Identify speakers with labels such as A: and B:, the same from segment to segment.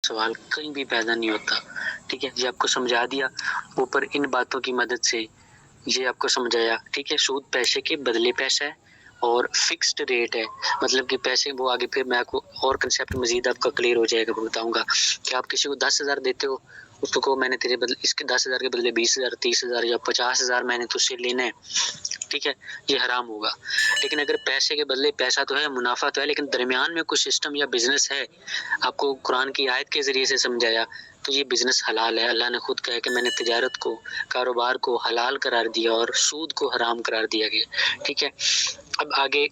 A: سوال کہیں بھی پیدا نہیں ہوتا. ٹھیک ہے، یہ آپ کو سمجھا دیا اوپر ان باتوں کی مدد سے، یہ آپ کو سمجھایا. ٹھیک ہے، سود پیسے کے بدلے پیسہ ہے اور فکسڈ ریٹ ہے، مطلب کہ پیسے وہ آگے پھر میں آپ کو اور کنسیپٹ مزید آپ کا کلیئر ہو جائے گا. بتاؤں گا کہ آپ کسی کو 10,000 دیتے ہو، اس کو میں نے تیرے بدلے اس کے 10,000 کے بدلے 20,000 30,000 یا 50,000 میں نے تجھ سے لینا ہے. ٹھیک ہے، یہ حرام ہوگا. لیکن اگر پیسے کے بدلے پیسہ تو ہے، منافع تو ہے، لیکن درمیان میں کچھ سسٹم یا بزنس ہے، آپ کو قرآن کی آیت کے ذریعے سے سمجھایا، تو یہ بزنس حلال ہے. اللہ نے خود کہا کہ میں نے تجارت کو، کاروبار کو حلال قرار دیا اور سود کو حرام قرار دیا گیا. ٹھیک ہے، اب آگے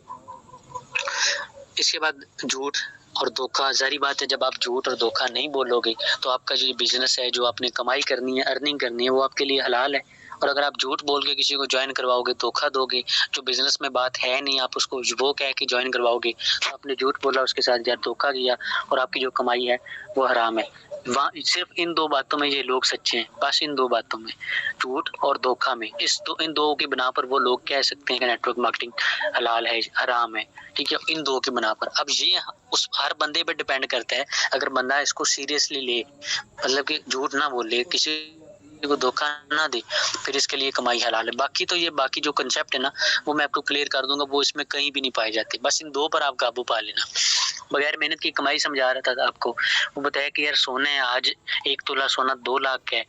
A: اس کے بعد جھوٹ اور دھوکہ. ظاہری بات ہے جب آپ جھوٹ اور دھوکہ نہیں بولو گے تو آپ کا جو بزنس ہے، جو آپ نے کمائی کرنی ہے، ارننگ کرنی ہے، وہ آپ کے لیے حلال ہے. اور اگر آپ جھوٹ بول کے کسی کو جوائن کرواؤ گے، دھوکہ دو گے، جو بزنس میں بات ہے نہیں، آپ اس کو وہ کہہ کے جوائن کرواؤ گے، تو آپ نے جھوٹ بولا، اس کے ساتھ دھوکہ کیا اور آپ کی جو کمائی ہے وہ حرام ہے. وہاں صرف ان دو باتوں میں یہ لوگ سچے ہیں، بس ان دو باتوں میں، جھوٹ اور دھوکہ میں. ان دو کی بنا پر وہ لوگ کہہ سکتے ہیں کہ نیٹ ورک مارکیٹنگ حلال ہے، حرام ہے. ٹھیک ہے، ان دو کی بنا پر. اب یہ اس ہر بندے پہ ڈیپینڈ کرتا ہے. اگر بندہ اس کو سیریسلی لے، مطلب کہ جھوٹ نہ بولے، کسی کو دھوکہ نہ دے، پھر اس کے لیے کمائی حلال ہے. باقی تو یہ باقی جو کنسیپٹ ہے نا، وہ میں آپ کو کلیئر کر دوں گا، وہ اس میں کہیں بھی نہیں پائے جاتے. بس ان دو پر آپ قابو پا لینا. بغیر محنت کی کمائی سمجھا رہا تھا آپ کو. وہ بتایا کہ یار سونا ہے، آج 1 تولہ سونا 2 لاکھ کا ہے،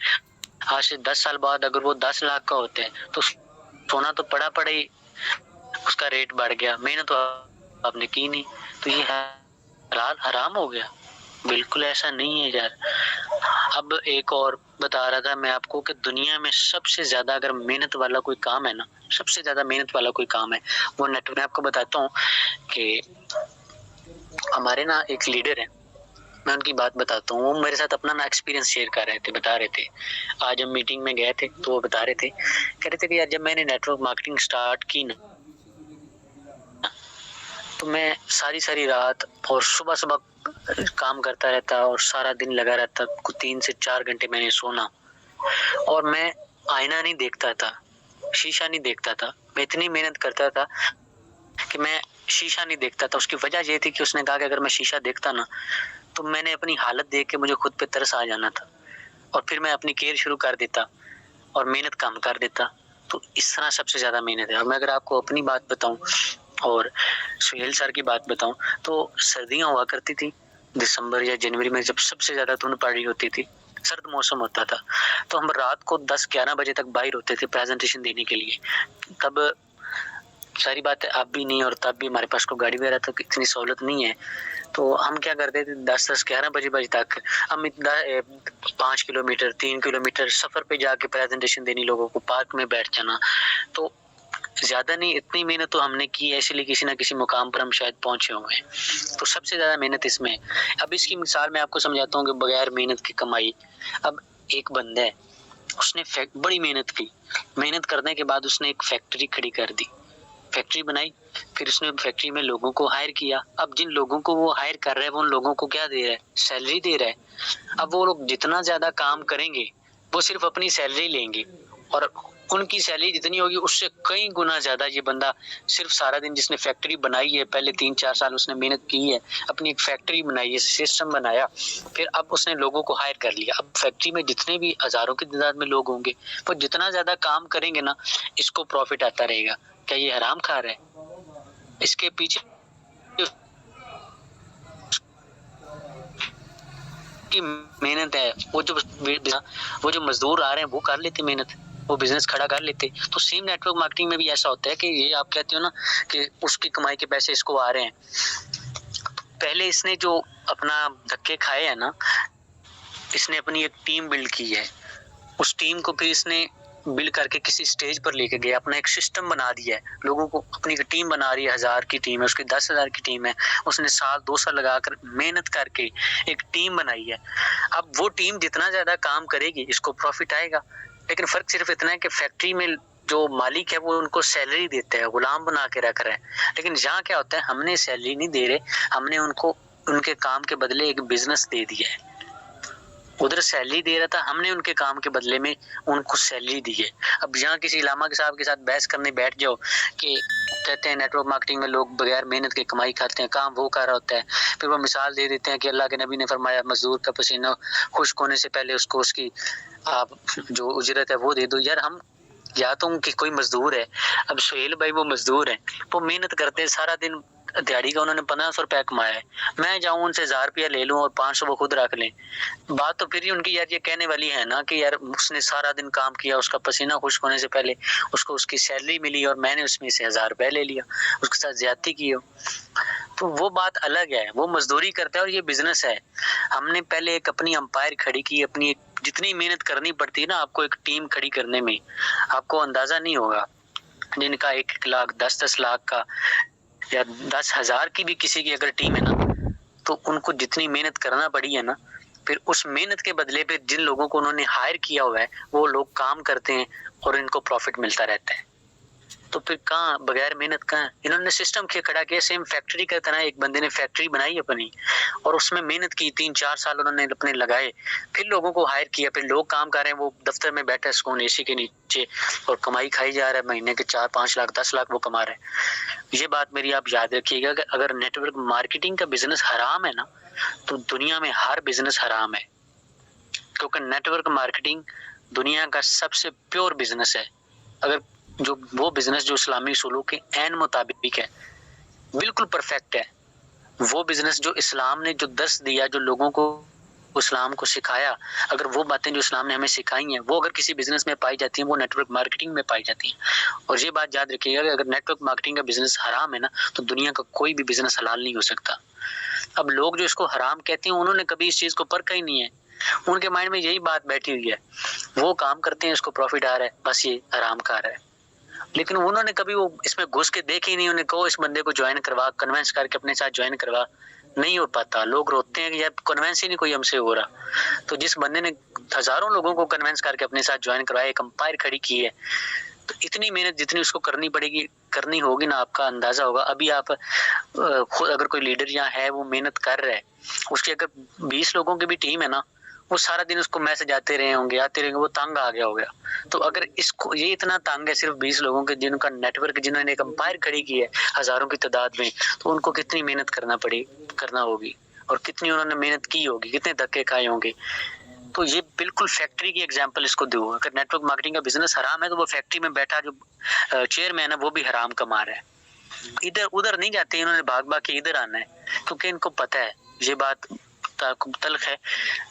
A: آج سے 10 سال بعد اگر وہ 10 لاکھ کا ہوتا ہے تو سونا تو پڑا ہی، اس کا ریٹ بڑھ گیا، محنت تو آپ نے کی نہیں، تو یہ حلال حرام ہو گیا. بالکل ایسا نہیں ہے یار. اب ایک اور بتا رہا تھا میں آپ کو کہ دنیا میں سب سے زیادہ اگر محنت والا کوئی کام ہے نا، سب سے زیادہ محنت والا کوئی کام ہے وہ نیٹ ورک. میں آپ کو بتاتا ہوں کہ ہمارے نا ایک لیڈر ہے، میں ان کی بات بتاتا ہوں. وہ میرے ساتھ اپنا نا ایکسپیرینس شیئر کر رہے تھے، بتا رہے تھے. آج ہم میٹنگ میں گئے تھے تو وہ بتا رہے تھے، کہہ رہے تھے کہ یار جب میں نے نیٹ ورک مارکیٹنگ سٹارٹ کی نا، تو میں ساری رات اور صبح کام کرتا رہتا اور سارا دن لگا رہتا. 3 سے 4 گھنٹے میں نے سونا، اور میں آئینہ نہیں دیکھتا تھا، شیشہ نہیں دیکھتا تھا. میں اتنی محنت کرتا تھا کہ میں شیشہ نہیں دیکھتا تھا. اس کی وجہ یہ تھی کہ اس نے کہا کہ اگر میں شیشہ دیکھتا نا تو میں نے اپنی حالت دیکھ کے مجھے خود پہ ترس آ جانا تھا، اور پھر میں اپنی کیئر شروع کر دیتا اور محنت کم کر دیتا. تو اس طرح سب سے زیادہ محنت ہے. اور میں اگر آپ کو اپنی بات بتاؤں اور سہیل سر کی بات بتاؤں، تو سردیاں ہوا کرتی تھی دسمبر یا جنوری میں، جب سب سے زیادہ دھند پڑ رہی ہوتی تھی، سرد موسم ہوتا تھا، تو ہم رات کو 10-11 بجے تک باہر ہوتے تھے پریزنٹیشن دینے کے لیے. تب ساری بات ہے اب بھی نہیں، اور تب بھی ہمارے پاس کوئی گاڑی وغیرہ تک اتنی سہولت نہیں ہے. تو ہم کیا کرتے تھے 10-11 بجے تک ہم 5 کلومیٹر 3 کلومیٹر سفر پہ جا کے پریزنٹیشن دینی، لوگوں کو پارک میں بیٹھ جانا. تو زیادہ نہیں، اتنی محنت تو ہم نے کی ہے، اس لیے کسی نہ کسی مقام پر ہم شاید پہنچے ہوئے ہیں. تو سب سے زیادہ محنت اس میں. اب اس کی مثال میں آپ کو سمجھاتا ہوں کہ بغیر محنت کی کمائی. اب ایک بندہ ہے، اس نے بڑی محنت کی، محنت کرنے کے بعد اس نے ایک فیکٹری کھڑی کر دی، فیکٹری بنائی، پھر اس نے فیکٹری میں لوگوں کو ہائر کیا. اب جن لوگوں کو وہ ہائر کر رہا ہے، وہ ان لوگوں کو کیا دے رہا ہے؟ سیلری دے رہا ہے. اب وہ لوگ جتنا زیادہ کام کریں گے وہ صرف اپنی سیلری لیں گے، اور ان کی سیلری جتنی ہوگی اس سے کئی گنا زیادہ یہ بندہ صرف سارا دن، جس نے فیکٹری بنائی ہے، پہلے 3-4 سال اس نے محنت کی ہے، اپنی ایک فیکٹری بنائی ہے، سسٹم بنایا، پھر اب اس نے لوگوں کو ہائر کر لیا. اب فیکٹری میں جتنے بھی ہزاروں کی تعداد میں لوگ ہوں گے، وہ جتنا زیادہ کام کریں گے نا، اس کو پروفٹ آتا رہے گا. کیا یہ حرام کھا رہا ہے؟ اس کے پیچھے کی محنت ہے. وہ جو مزدور آ رہے ہیں وہ کر لیتے محنت، وہ بزنس کھڑا کر لیتے. تو سیم نیٹ ورک مارکیٹنگ میں بھی ایسا ہوتا ہے کہ یہ آپ کہتے ہو نا کہ اس کی کمائی کے پیسے اس کو آ رہے ہیں. پہلے اس نے جو اپنا دھکے کھائے ہیں نا، اس نے اپنی ایک ٹیم بلڈ کی ہے، اس ٹیم کو پھر اس نے بلڈ کر کے کسی سٹیج پر لے کے گیا، اپنا ایک سسٹم بنا دیا ہے. لوگوں کو اپنی ٹیم بنا رہی ہے، 1000 کی ٹیم ہے، اس کی 10,000 کی ٹیم ہے. اس نے 2 سال لگا کر محنت کر کے ایک ٹیم بنائی ہے. اب وہ ٹیم جتنا زیادہ کام کرے گی اس کو پروفٹ آئے گا. لیکن فرق صرف اتنا ہے کہ فیکٹری میں جو مالک ہے وہ ان کو سیلری دیتا ہے، غلام بنا کے رکھ رہا ہے. لیکن یہاں کیا ہوتا ہے، ہم نے سیلری نہیں دے رہے، ہم نے ان کو ان کے کام کے بدلے ایک بزنس دے دیا ہے. ادھر سیلری دے رہا تھا، ہم نے ان کے کام کے بدلے میں ان کو سیلری دی ہے. اب یہاں کسی علامہ کے صاحب کے ساتھ بحث کرنے بیٹھ جاؤ کہ کہتے ہیں نیٹ ورک مارکیٹنگ میں لوگ بغیر محنت کے کمائی کھاتے ہیں، کام وہ کر رہا ہوتا ہے. پھر وہ مثال دے دیتے ہیں کہ اللہ کے نبی نے فرمایا مزدور کا پسینہ خشک ہونے سے پہلے اس کو اس کی آپ جو اجرت ہے وہ دے دو. یار ہم یا تو کہ کوئی مزدور ہے، اب سہیل بھائی وہ مزدور ہیں، وہ محنت کرتے ہیں سارا دن، دیہڑی کا انہوں نے 1500 روپے کمایا ہے، میں جاؤں ان سے 1000 روپیہ لے لوں اور 500 وہ خود رکھ لیں. بات تو پھر ہی ان کی یار یہ کہنے والی ہے نا کہ یار اس نے سارا دن کام کیا، اس کا پسینہ خشک ہونے سے پہلے اس کو اس کی سیلری ملی اور میں نے اس میں سے 1000 روپے لے لیا، اس کے ساتھ زیادتی کی ہو، تو وہ بات الگ ہے. وہ مزدوری کرتا ہے اور یہ بزنس ہے. ہم نے پہلے ایک اپنی امپائر کھڑی کی، اپنی ایک جتنی محنت کرنی پڑتی ہے نا آپ کو ایک ٹیم کھڑی کرنے میں، آپ کو اندازہ نہیں ہوگا. جن کا 1 لاکھ 10 لاکھ کا یا 10,000 کی بھی کسی کی اگر ٹیم ہے نا، تو ان کو جتنی محنت کرنا پڑی ہے نا، پھر اس محنت کے بدلے پہ جن لوگوں کو انہوں نے ہائر کیا ہوا ہے وہ لوگ کام کرتے ہیں اور ان کو پروفٹ ملتا رہتا ہے. تو پھر کہاں بغیر محنت کہاں؟ انہوں نے سسٹم کھڑا کیا، سیم فیکٹری کا طرح ایک بندے نے فیکٹری بنائی اپنی اور اس میں محنت کی، 3-4 سال انہوں نے اپنے لگائے، پھر لوگوں کو ہائر کیا، پھر لوگ کام کر رہے ہیں، وہ دفتر میں بیٹھے سکون اے سی کے نیچے اور کمائی کھائی جا رہا ہے، مہینے کے 4-5 لاکھ 10 لاکھ وہ کما رہے ہیں. یہ بات میری آپ یاد رکھیے گا کہ اگر نیٹ ورک مارکیٹنگ کا بزنس حرام ہے نا تو دنیا میں ہر بزنس حرام ہے، کیونکہ نیٹ ورک مارکیٹنگ دنیا کا سب سے پیور بزنس ہے. اگر جو وہ بزنس جو اسلامی اصولوں کے عین مطابق ہے، بالکل پرفیکٹ ہے، وہ بزنس جو اسلام نے جو درس دیا، جو لوگوں کو اسلام کو سکھایا، اگر وہ باتیں جو اسلام نے ہمیں سکھائی ہیں وہ اگر کسی بزنس میں پائی جاتی ہیں وہ نیٹ ورک مارکیٹنگ میں پائی جاتی ہیں. اور یہ بات یاد رکھیے گا کہ اگر نیٹ ورک مارکیٹنگ کا بزنس حرام ہے نا تو دنیا کا کوئی بھی بزنس حلال نہیں ہو سکتا. اب لوگ جو اس کو حرام کہتے ہیں انہوں نے کبھی اس چیز کو پرکھا ہی نہیں ہے، ان کے مائنڈ میں یہی بات بیٹھی ہوئی ہے، وہ کام کرتے ہیں اس کو پروفٹ آ رہا ہے بس یہ حرام کھا رہا ہے. لیکن انہوں نے کبھی وہ اس میں گھس کے دیکھے ہی نہیں، انہیں کہو اس بندے کو جوائن کروا، کنونس کر کے اپنے ساتھ جوائن کروا، نہیں ہو پاتا. لوگ روتے ہیں کہ یار کنونس ہی نہیں کوئی ہم سے ہو رہا. تو جس بندے نے ہزاروں لوگوں کو کنونس کر کے اپنے ساتھ جوائن کروایا، ایک امپائر کھڑی کی ہے، تو اتنی محنت جتنی اس کو کرنی پڑے گی، کرنی ہوگی نا، آپ کا اندازہ ہوگا. ابھی آپ خود اگر کوئی لیڈر یہاں ہے وہ محنت کر رہا ہے، اس کی اگر 20 لوگوں کی بھی ٹیم ہے نا، وہ سارا دن اس کو میسج آتے رہے ہوں گے، وہ تنگ آ گیا ہوگا. تو اگر اس کو یہ اتنا تنگ ہے صرف 20 لوگوں کے جن کا نیٹ ورک، جنہوں نے ایک امپائر کھڑی کی ہے ہزاروں کی تعداد میں، تو ان کو کتنی محنت کرنا ہوگی اور کتنی انہوں نے محنت کی ہوگی، کتنے دھکے کھائے ہوں گے. تو یہ بالکل فیکٹری کی ایگزامپل اس کو دو. اگر نیٹ ورک مارکیٹنگ کا بزنس حرام ہے تو وہ فیکٹری میں بیٹھا جو چیئرمین ہے وہ بھی حرام کما رہا ہے. ادھر ادھر نہیں جاتے، انہوں نے بھاگ بھاگ کے ادھر آنا ہے، کیونکہ ان کو پتہ ہے یہ بات تلخ ہے.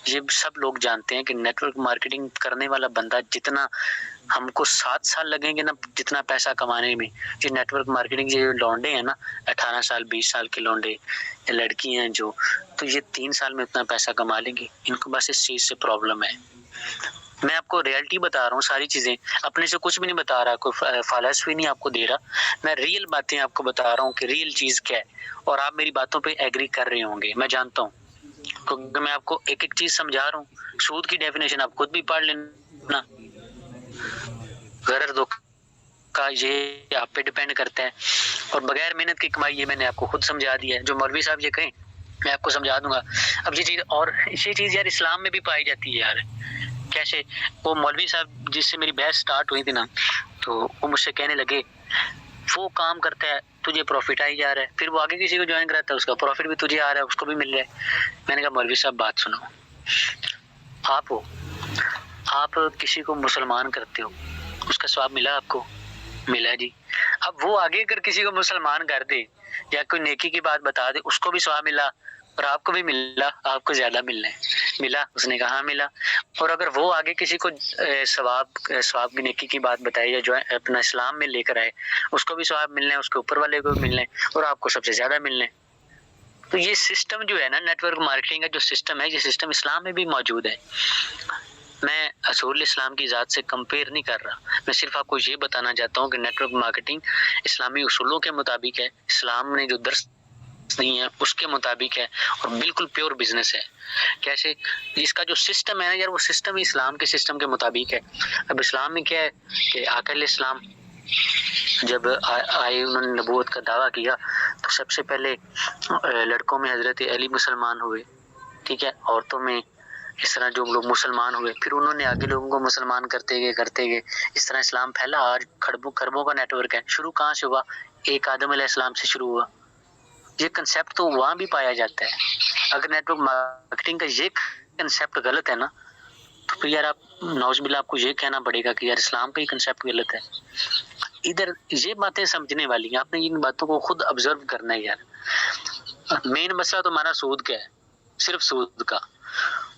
A: یہ سب لوگ جانتے ہیں کہ نیٹ ورک مارکیٹنگ کرنے والا بندہ جتنا ہم کو 7 سال لگیں گے نا جتنا پیسہ کمانے میں، یہ نیٹ ورک مارکیٹنگ یہ لونڈے ہیں نا 18 سال 20 سال کے لونڈے یا لڑکی ہیں جو، تو یہ 3 سال میں اتنا پیسہ کما لیں گے. ان کو بس اس چیز سے پرابلم ہے. میں آپ کو ریئلٹی بتا رہا ہوں، ساری چیزیں اپنے سے کچھ بھی نہیں بتا رہا، کوئی فلسفی نہیں آپ کو دے رہا، میں ریئل باتیں آپ کو بتا رہا ہوں کہ ریئل چیز کیا ہے، اور آپ میری باتوں پہ ایگری کر رہے ہوں گے، میں جانتا ہوں، کیونکہ میں آپ کو ایک ایک چیز سمجھا رہا ہوں. سود کی ڈیفینیشن آپ خود بھی پڑھ لینا، غرض کا یہ آپ پہ ڈیپینڈ کرتا ہے، اور بغیر محنت کی کمائی یہ میں نے آپ کو خود سمجھا دیا ہے. جو مولوی صاحب یہ کہیں میں آپ کو سمجھا دوں گا. اب یہ چیز، اور یہ چیز یار اسلام میں بھی پائی جاتی ہے یار. کیسے؟ وہ مولوی صاحب جس سے میری بحث سٹارٹ ہوئی تھی نا، تو وہ مجھ سے کہنے لگے وہ کام کرتا ہے تجھے پروفٹ آ ہی جا رہا ہے، پھر وہ آگے کسی کو جوائن کراتا ہے اس کا پروفٹ بھی تجھے آ رہا ہے، اس کو بھی مل رہا ہے. میں نے کہا مولوی صاحب بات سنو، آپ کسی کو مسلمان کرتے ہو، اس کا ثواب ملا آپ کو؟ ملا جی. اب وہ آگے اگر کسی کو مسلمان کر دے یا کوئی نیکی کی بات بتا دے، اس کو بھی ثواب ملا اور آپ کو بھی ملا، آپ کو زیادہ ملنا ہے. ملا؟ اس نے کہا ملا. اور اگر وہ آگے کسی کو ثواب کی نیکی کی بات بتائے یا جو اپنا اسلام میں لے کر آئے، اس کو بھی ثواب ملنا ہے، اس کے اوپر والے کو بھی ملنا ہے، اور آپ کو سب سے زیادہ ملنا ہے. تو یہ سسٹم جو ہے نا نیٹ ورک مارکیٹنگ کا جو سسٹم ہے، یہ سسٹم اسلام میں بھی موجود ہے. میں اصول اسلام کی ذات سے کمپیئر نہیں کر رہا، میں صرف آپ کو یہ بتانا چاہتا ہوں کہ نیٹ ورک مارکیٹنگ اسلامی اصولوں کے مطابق ہے، اسلام نے جو درس نہیں ہے اس کے مطابق ہے، اور بالکل پیور بزنس ہے. کیسے؟ اس کا جو سسٹم ہے نا یار، وہ سسٹم ہی اسلام کے سسٹم کے مطابق ہے. اب اسلام میں کیا ہے کہ آقا علیہ السلام جب آئے، انہوں نے نبوت کا دعویٰ کیا، تو سب سے پہلے لڑکوں میں حضرت علی مسلمان ہوئے، ٹھیک ہے، عورتوں میں اس طرح جو لوگ مسلمان ہوئے پھر انہوں نے آگے لوگوں کو مسلمان کرتے گئے اس طرح اسلام پھیلا. آج خربوں کا نیٹ ورک ہے. شروع کہاں سے ہوا؟ ایک آدم علیہ السلام سے شروع ہوا. یہ کنسیپٹ تو وہاں بھی پایا جاتا ہے. اگر نیٹ ورک مارکیٹنگ کا یہ کنسیپٹ غلط ہے نا تو پھر یار آپ نوز باللہ آپ کو یہ کہنا پڑے گا کہ یار اسلام کا ہی کنسیپٹ غلط ہے. ادھر یہ باتیں سمجھنے والی ہیں. آپ نے ان باتوں کو خود آبزرو کرنا ہے یار. مین مسئلہ تو ہمارا سود کا ہے, صرف سود کا.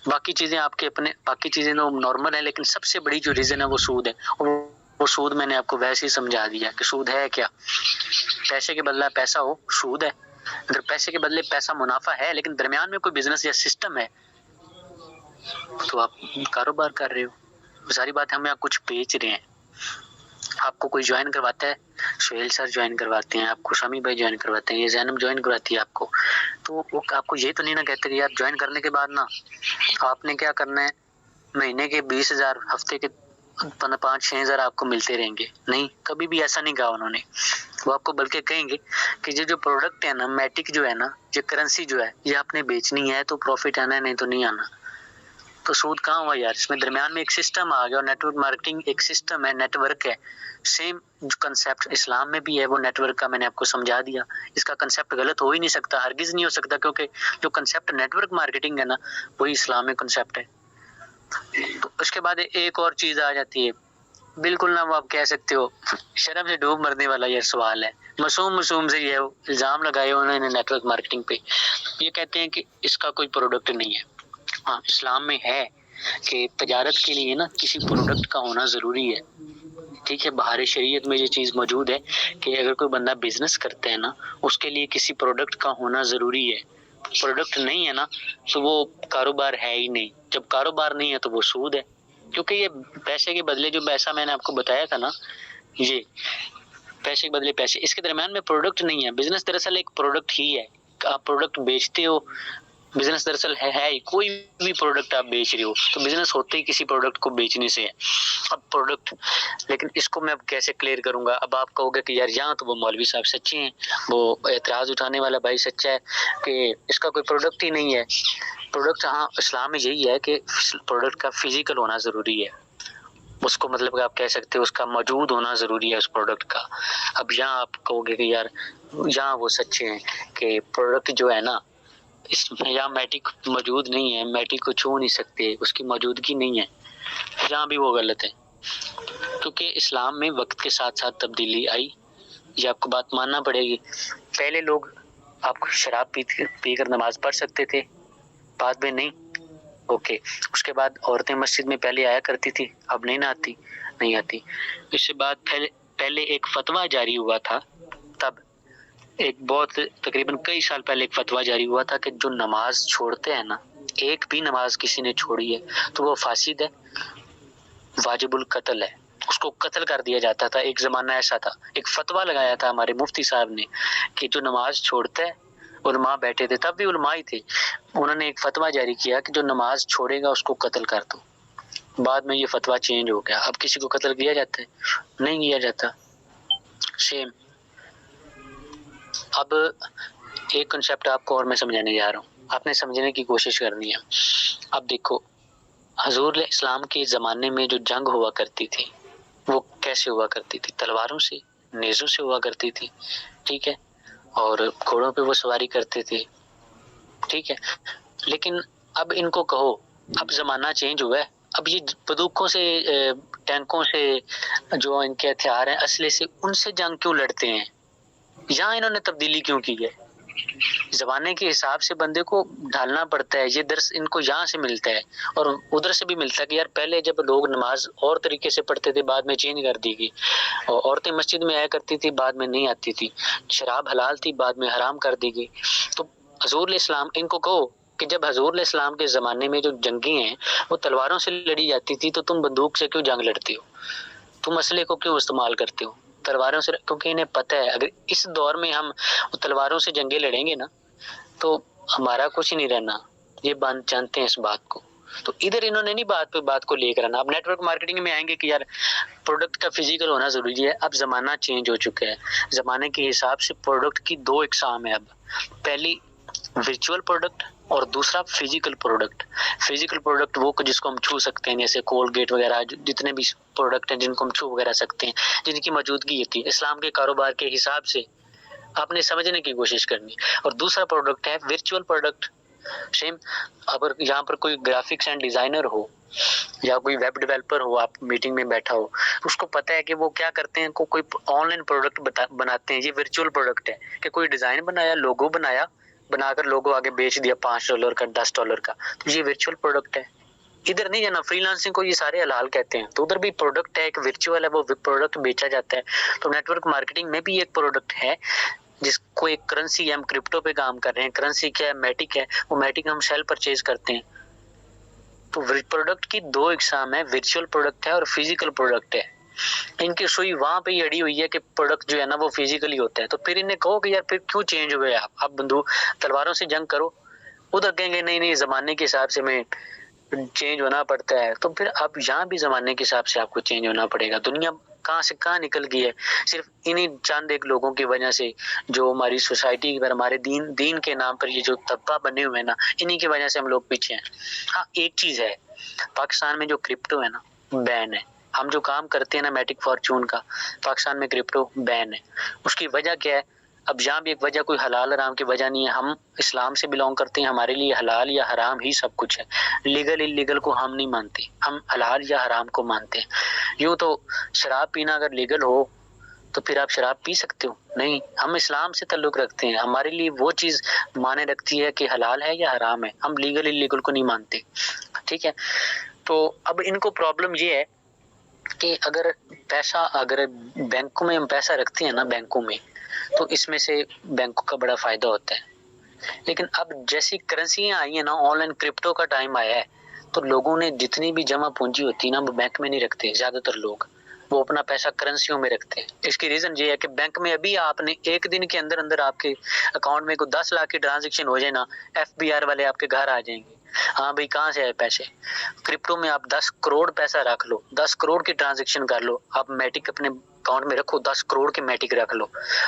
A: باقی چیزیں آپ کے اپنے باقی چیزیں تو نارمل ہیں, لیکن سب سے بڑی جو ریزن ہے وہ سود ہے. وہ سود میں نے آپ کو ویسے ہی سمجھا دیا کہ سود ہے کیا. پیسے کے بدلہ پیسہ ہو سود ہے. اگر پیسے کے بدلے پیسہ منافع ہے لیکن درمیان میں کوئی بزنس یا سسٹم ہے تو آپ کاروبار کر رہے ہو. ساری بات ہمیں آپ کچھ بیچ رہے ہیں. آپ کو کوئی جوائن کرواتا ہے, سہیل سر جوائن کرواتے ہیں آپ کو, شامی بھائی جوائن کرواتے ہیں, یہ زینب جوائن کرواتی ہے آپ کو, تو وہ آپ کو یہ تو نہیں نہ کہتے کہ یار جوائن کرنے کے بعد نا آپ نے کیا کرنا ہے, مہینے کے 20,000 ہفتے کے 5-6 ہزار آپ کو ملتے رہیں گے. نہیں, کبھی بھی ایسا نہیں کہا انہوں نے. وہ آپ کو بلکہ کہیں گے کہ یہ جو پروڈکٹ ہے نا, میٹک جو ہے نا, یہ کرنسی جو ہے, یہ آپ نے بیچنی ہے تو پروفٹ آنا ہے, نہیں تو نہیں آنا. تو سود کہاں ہوا یار؟ اس میں درمیان میں ایک سسٹم آ گیا, اور نیٹ ورک مارکیٹنگ ایک سسٹم ہے, نیٹ ورک ہے. سیم جو کنسیپٹ اسلام میں بھی ہے وہ نیٹ ورک کا میں نے آپ کو سمجھا دیا. اس کا کنسیپٹ غلط ہو ہی نہیں سکتا, ہرگز نہیں ہو سکتا, کیونکہ جو کنسیپٹ نیٹ ورک مارکیٹنگ ہے نا وہی اسلامک کنسیپٹ ہے. تو اس کے بعد ایک اور چیز آ جاتی ہے, بالکل نہ وہ آپ کہہ سکتے ہو شرم سے ڈوب مرنے والا یہ سوال ہے. معصوم سے یہ الزام لگائے انہوں نے نیٹ ورک مارکیٹنگ پہ. یہ کہتے ہیں کہ اس کا کوئی پروڈکٹ نہیں ہے. ہاں, اسلام میں ہے کہ تجارت کے لیے نا کسی پروڈکٹ کا ہونا ضروری ہے. ٹھیک ہے, بہار شریعت میں یہ چیز موجود ہے کہ اگر کوئی بندہ بزنس کرتا ہے نا اس کے لیے کسی پروڈکٹ کا ہونا ضروری ہے. پروڈکٹ نہیں ہے نا تو وہ کاروبار ہے ہی نہیں. جب کاروبار نہیں ہے تو وہ سود ہے, کیونکہ یہ پیسے کے بدلے جو پیسہ میں نے آپ کو بتایا تھا نا, یہ پیسے کے بدلے پیسے, اس کے درمیان میں پروڈکٹ نہیں ہے. بزنس دراصل ایک پروڈکٹ ہی ہے. آپ پروڈکٹ بیچتے ہو, بزنس دراصل ہے ہی, کوئی بھی پروڈکٹ آپ بیچ رہے ہو تو بزنس ہوتے ہی کسی پروڈکٹ کو بیچنے سے ہے. اب پروڈکٹ, لیکن اس کو میں اب کیسے کلیئر کروں گا؟ اب آپ کہو گے کہ یار یہاں تو وہ مولوی صاحب سچے ہیں, وہ اعتراض اٹھانے والا بھائی سچا ہے کہ اس کا کوئی پروڈکٹ ہی نہیں ہے. پروڈکٹ, ہاں اسلام میں یہی ہے کہ پروڈکٹ کا فزیکل ہونا ضروری ہے. اس کو مطلب کہ آپ کہہ سکتے ہو اس کا موجود ہونا ضروری ہے اس پروڈکٹ کا. اب یہاں آپ کہو گے کہ یار یہاں وہ سچے ہیں کہ پروڈکٹ جو ہے نا اس میں یہاں میٹک موجود نہیں ہے, میٹک کو چھو نہیں سکتے, اس کی موجودگی نہیں ہے. یہاں بھی وہ غلط ہے, کیونکہ اسلام میں وقت کے ساتھ ساتھ تبدیلی آئی. یہ آپ کو بات ماننا پڑے گی. پہلے لوگ آپ کو شراب پی کر نماز پڑھ سکتے تھے, بعد میں نہیں. اوکے, اس کے بعد عورتیں مسجد میں پہلے آیا کرتی تھی, اب نہیں آتی. اس کے بعد پہلے ایک فتویٰ جاری ہوا تھا, تب ایک بہت تقریباً کئی سال پہلے ایک فتویٰ جاری ہوا تھا کہ جو نماز چھوڑتے ہیں نا, ایک بھی نماز کسی نے چھوڑی ہے تو وہ فاسد ہے, واجب القتل ہے, اس کو قتل کر دیا جاتا تھا. ایک زمانہ ایسا تھا, ایک فتویٰ لگایا تھا ہمارے مفتی صاحب نے کہ جو نماز چھوڑتا ہے, علماء بیٹھے تھے, تب بھی علماء ہی تھے, انہوں نے ایک فتویٰ جاری کیا کہ جو نماز چھوڑے گا اس کو قتل کر دو. بعد میں یہ فتویٰ چینج ہو گیا, اب کسی کو قتل کیا جاتا ہے؟ نہیں کیا جاتا. سیم. اب ایک کنسیپٹ آپ کو اور میں سمجھانے جا رہا ہوں, آپ نے سمجھنے کی کوشش کرنی ہے. اب دیکھو, حضور علیہ السلام کے زمانے میں جو جنگ ہوا کرتی تھی وہ کیسے ہوا کرتی تھی؟ تلواروں سے, نیزوں سے ہوا کرتی تھی. ٹھیک ہے, اور گھوڑوں پہ وہ سواری کرتے تھے. ٹھیک ہے, لیکن اب ان کو کہو, اب زمانہ چینج ہوا ہے, اب یہ بندوقوں سے, ٹینکوں سے, جو ان کے ہتھیار ہیں اسلحے سے, ان سے جنگ کیوں لڑتے ہیں؟ یہاں انہوں نے تبدیلی کیوں کی ہے؟ زمانے کے حساب سے بندے کو ڈھالنا پڑتا ہے. یہ درس ان کو یہاں سے ملتا ہے اور ادھر سے بھی ملتا ہے کہ یار پہلے جب لوگ نماز اور طریقے سے پڑھتے تھے, بعد میں چینج کر دی گئی. اور عورتیں مسجد میں آیا کرتی تھی, بعد میں نہیں آتی تھی. شراب حلال تھی, بعد میں حرام کر دی گئی. تو حضور علیہ السلام, ان کو کہو کہ جب حضور علیہ السلام کے زمانے میں جو جنگیں ہیں وہ تلواروں سے لڑی جاتی تھی, تو تم بندوق سے کیوں جنگ لڑتے ہو؟ تم اسلحے کو کیوں استعمال کرتے ہو تلواروں سے؟ کیونکہ انہیں پتہ ہے اگر اس دور میں ہم تلواروں سے جنگیں لڑیں گے نا تو ہمارا کچھ نہیں رہنا. یہ جانتے ہیں اس بات کو. تو ادھر انہوں نے نہیں بات کو لے کر آنا. اب نیٹ ورک مارکیٹنگ میں آئیں گے کہ یار پروڈکٹ کا فزیکل ہونا ضروری ہے. اب زمانہ چینج ہو چکا ہے, زمانے کے حساب سے پروڈکٹ کی 2 اقسام ہے. اب پہلی ورچوئل پروڈکٹ اور دوسرا فزیکل پروڈکٹ وہ جس کو ہم چھو سکتے ہیں، جیسے کولگیٹ وغیرہ، جتنے بھی پروڈکٹ ہیں جن کو ہم چھو وغیرہ سکتے ہیں، جن کی موجودگی ہوتی ہے اسلام کے کاروبار کے حساب سے آپ نے سمجھنے کی کوشش کرنی۔ اور دوسرا پروڈکٹ ہے ورچوئل پروڈکٹ۔ سیم اگر یہاں پر کوئی گرافکس اینڈ ڈیزائنر ہو یا کوئی ویب ڈیولپر ہو، آپ میٹنگ میں بیٹھا ہو، اس کو پتہ ہے کہ وہ کیا کرتے ہیں، کوئی آن لائن پروڈکٹ بناتے ہیں، یہ ورچوئل پروڈکٹ ہے کہ کوئی ڈیزائن بنایا، لوگو بنا کر لوگو آگے بیچ دیا $5 کا، $10 کا، تو یہ ورچوئل پروڈکٹ ہے۔ ادھر نہیں جانا، فری لانسنگ کو یہ سارے حلال کہتے ہیں، تو ادھر بھی پروڈکٹ ہے، ایک ورچوئل ہے، وہ پروڈکٹ بیچا جاتا ہے۔ تو نیٹ ورک مارکیٹنگ میں بھی ایک پروڈکٹ ہے جس کو ایک کرنسی ہے، ہم کرپٹو پہ کام کر رہے ہیں۔ کرنسی کیا ہے؟ میٹک ہے، وہ میٹک ہم سیل پرچیز کرتے ہیں۔ تو پروڈکٹ کی دو اقسام ہے، ورچوئل پروڈکٹ ہے اور فزیکل پروڈکٹ ہے۔ ان کی سوئی وہاں پہ ہی اڑی ہوئی ہے کہ پروڈکٹ جو ہے نا وہ فزیکلی ہوتا ہے۔ تو پھر انہیں کہو کہ یار پھر کیوں چینج ہوئے آپ بندوق تلواروں سے جنگ کرو، ادھر کہیں گے نہیں زمانے کے حساب سے میں چینج ہونا پڑتا ہے۔ تو پھر اب یہاں بھی زمانے کے حساب سے آپ کو چینج ہونا پڑے گا۔ دنیا کہاں سے کہاں نکل گئی ہے، صرف انہی چند ایک لوگوں کی وجہ سے، جو ہماری سوسائٹی پر، ہمارے دین کے نام پر یہ جو طبقہ بنے ہوئے ہیں نا، انہی کی وجہ سے ہم لوگ پیچھے ہیں۔ ہاں ایک چیز ہے، پاکستان میں جو کرپٹو ہے نا بین ہے۔ ہم جو کام کرتے ہیں نا میٹک فارچون کا، پاکستان میں کرپٹو بین ہے۔ اس کی وجہ کیا ہے؟ اب یہاں بھی ایک وجہ کوئی حلال حرام کی وجہ نہیں ہے، ہم اسلام سے بلونگ کرتے ہیں، ہمارے لیے حلال یا حرام ہی سب کچھ ہے۔ لیگل انلیگل کو ہم نہیں مانتے، ہم حلال یا حرام کو مانتے ہیں۔ یوں تو شراب پینا اگر لیگل ہو تو پھر آپ شراب پی سکتے ہو؟ نہیں، ہم اسلام سے تعلق رکھتے ہیں، ہمارے لیے وہ چیز معنی رکھتی ہے کہ حلال ہے یا حرام ہے، ہم لیگل انلیگل کو نہیں مانتے، ٹھیک ہے۔ تو اب ان کو پرابلم یہ ہے کہ اگر بینکوں میں ہم پیسہ رکھتے ہیں نا، بینکوں میں، تو اس میں سے بینکوں کا بڑا فائدہ ہوتا ہے۔ لیکن اب جیسی کرنسیاں آئی ہیں نا، آن لائن کرپٹو کا ٹائم آیا ہے، تو لوگوں نے جتنی بھی جمع پونجی ہوتی ہے نا، وہ بینک میں نہیں رکھتے زیادہ تر لوگ، وہ اپنا پیسہ کرنسیوں میں رکھتے ہیں۔ اس کی ریزن یہ ہے کہ بینک میں ابھی آپ نے ایک دن کے اندر آپ کے اکاؤنٹ میں کوئی 10 لاکھ کی ٹرانزیکشن ہو جائے نا، FBI والے آپ کے گھر آ جائیں گے، ہاں بھائی کہاں سے آئے پیسے۔ کرپٹو میں آپ 10 کروڑ پیسہ رکھ لو، 10 کروڑ کی ٹرانزیکشن کر لو، آپ میٹک اپنے اکاؤنٹ میں رکھو، 10 کروڑ کے میٹک رکھ لو،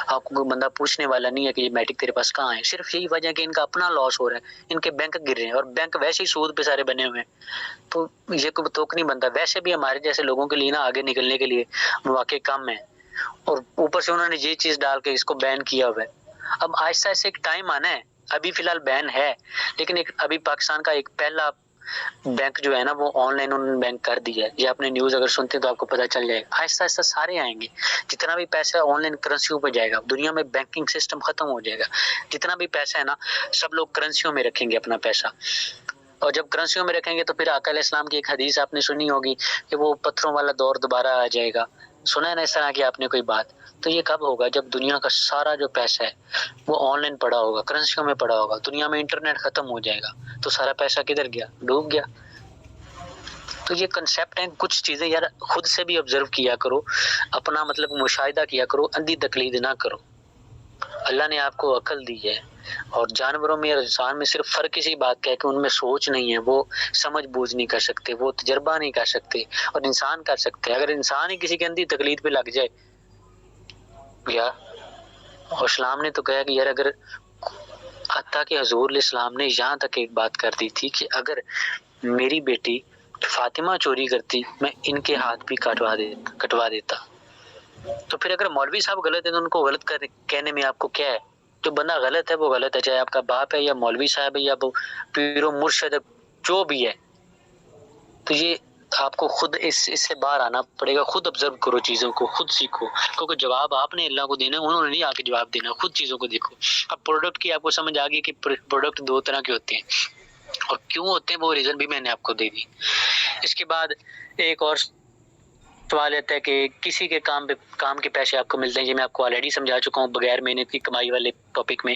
A: آپ کو کوئی بندہ پوچھنے والا نہیں ہے کہ یہ میٹک تیرے پاس کہاں ہے۔ صرف یہی وجہ ہے کہ ان کا اپنا لاس ہو رہا ہے، ان کے بینک گر رہے ہیں، اور بینک ویسے ہی سود پہ سارے بنے ہوئے ہیں، تو یہ کوئی توک نہیں بنتا۔ ویسے بھی ہمارے جیسے لوگوں کے لیے نا آگے نکلنے کے لیے مواقع کم ہیں، اور اوپر سے انہوں نے یہ چیز ڈال کے اس کو بین کیا ہوا ہے۔ اب آہستہ آہستہ ایک ٹائم آنا ہے، ابھی فی الحال بین ہے، لیکن ابھی پاکستان کا ایک پہلا بینک جو ہے نا وہ آن لائن انہوں نے بینک کر دیا ہے۔ یہ اپنے نیوز اگر سنتے تو آپ کو پتہ چل جائے گا، آہستہ آہستہ سارے آئیں گے۔ جتنا بھی پیسہ آن لائن کرنسیوں پہ جائے گا، دنیا میں بینکنگ سسٹم ختم ہو جائے گا۔ جتنا بھی پیسہ ہے نا، سب لوگ کرنسیوں میں رکھیں گے اپنا پیسہ، اور جب کرنسیوں میں رکھیں گے تو پھر آقا علیہ السلام کی ایک حدیث آپ نے سنی ہوگی کہ وہ پتھروں والا دور دوبارہ آ جائے گا۔ سنا ہے نا اس طرح کی آپ نے کوئی بات؟ تو یہ کب ہوگا؟ جب دنیا کا سارا جو پیسہ ہے وہ آن لائن پڑا ہوگا، کرنسیوں میں پڑا ہوگا، دنیا میں انٹرنیٹ ختم ہو جائے گا، تو سارا پیسہ کدھر گیا؟ ڈوب گیا۔ تو یہ کنسیپٹ ہیں، کچھ چیزیں یار خود سے بھی آبزرو کیا کرو، اپنا مطلب مشاہدہ کیا کرو، اندھی تقلید نہ کرو۔ اللہ نے آپ کو عقل دی ہے، اور جانوروں میں اور انسان میں صرف فرق اسی بات کا ہے کہ ان میں سوچ نہیں ہے، وہ سمجھ بوجھ نہیں کر سکتے، وہ تجربہ نہیں کر سکتے، اور انسان کر سکتے ہیں۔ اگر انسان ہی کسی کے اندھی تقلید پہ لگ جائے یار، اور اسلام نے تو کہا کہ یار اگر، حتیٰ کہ حضور علیہ السلام نے یہاں تک ایک بات کر دی تھی کہ اگر میری بیٹی فاطمہ چوری کرتی، میں ان کے ہاتھ بھی کٹوا دیتا۔ تو پھر اگر مولوی صاحب غلط ہیں تو ان کو غلط کہنے میں آپ کو کیا ہے؟ جو بندہ غلط ہے وہ غلط ہے، چاہے آپ کا باپ ہے یا مولوی صاحب ہے یا پیر و مرشد ہے، جو بھی ہے۔ تو یہ آپ کو خود اس سے باہر آنا پڑے گا، خود آبزرو کرو چیزوں کو، خود سیکھو، کیونکہ جواب آپ نے اللہ کو دینا، انہوں نے نہیں آ کے جواب دینا، خود چیزوں کو دیکھو۔ اب پروڈکٹ کی آپ کو سمجھ آ گئی کہ پروڈکٹ دو طرح کے ہوتے ہیں، اور کیوں ہوتے ہیں وہ ریزن بھی میں نے آپ کو دے دی۔ اس کے بعد ایک اور سوال آتا ہے کہ کسی کے کام کے پیسے آپ کو ملتے ہیں، یہ میں آپ کو آلریڈی سمجھا چکا ہوں بغیر محنت کی کمائی والے ٹاپک میں،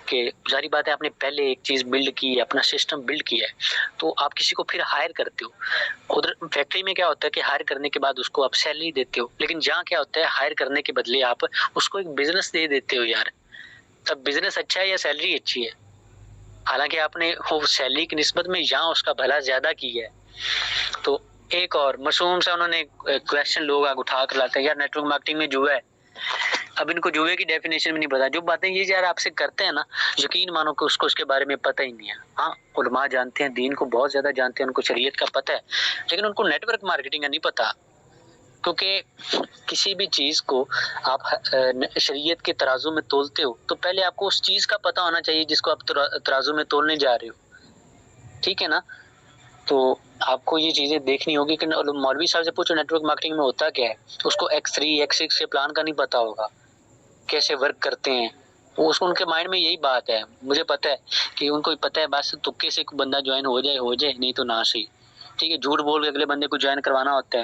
A: کہ ظاہری بات ہے آپ نے پہلے ایک چیز بلڈ کی ہے، اپنا سسٹم بلڈ کیا ہے، تو آپ کسی کو پھر ہائر کرتے ہو۔ ادھر فیکٹری میں کیا ہوتا ہے کہ ہائر کرنے کے بعد اس کو آپ سیلری دیتے ہو، لیکن جہاں کیا ہوتا ہے ہائر کرنے کے بدلے آپ اس کو ایک بزنس دے دیتے ہو یار۔ تب بزنس اچھا ہے یا سیلری اچھی ہے؟ حالانکہ آپ نے وہ سیلری کی نسبت میں یہاں اس کا بھلا زیادہ کی ہے۔ تو ایک اور معصوم سے انہوں نے کویسچن لوگ اٹھا کر لاتے ہیں، یار نیٹ ورک مارکیٹنگ میں جو ہے اب ان کو جوئے کی ڈیفینیشن بھی نہیں پتا. جو باتیں یہ یار آپ سے کرتے ہیں نا, یقین مانو کہ اس کو اس کے بارے میں پتہ ہی نہیں ہے. ہاں علماء جانتے ہیں, دین کو بہت زیادہ جانتے ہیں, ان کو شریعت کا پتہ ہے, لیکن ان کو نیٹ ورک مارکیٹنگ کا نہیں پتا. کیونکہ کسی بھی چیز کو آپ شریعت کے ترازو میں تولتے ہو تو پہلے آپ کو اس چیز کا پتہ ہونا چاہیے جس کو آپ ترازو میں تولنے جا رہے ہو, ٹھیک ہے نا. تو آپ کو یہ چیزیں دیکھنی ہوگی کہ مولوی صاحب سے پوچھو نیٹ ورک مارکیٹنگ میں ہوتا کیا ہے. اس کو X3 X6 کے پلان کا نہیں پتا ہوگا, کیسے ورک کرتے ہیں. وہ اس کو ان کے مائنڈ میں یہی بات ہے, مجھے پتہ ہے کہ ان کو پتہ ہے بس تکے سے بندہ جوائن ہو جائے نہیں تو نہ صحیح, ٹھیک ہے. جھوٹ بول کے اگلے بندے کو جوائن کروانا ہوتا ہے.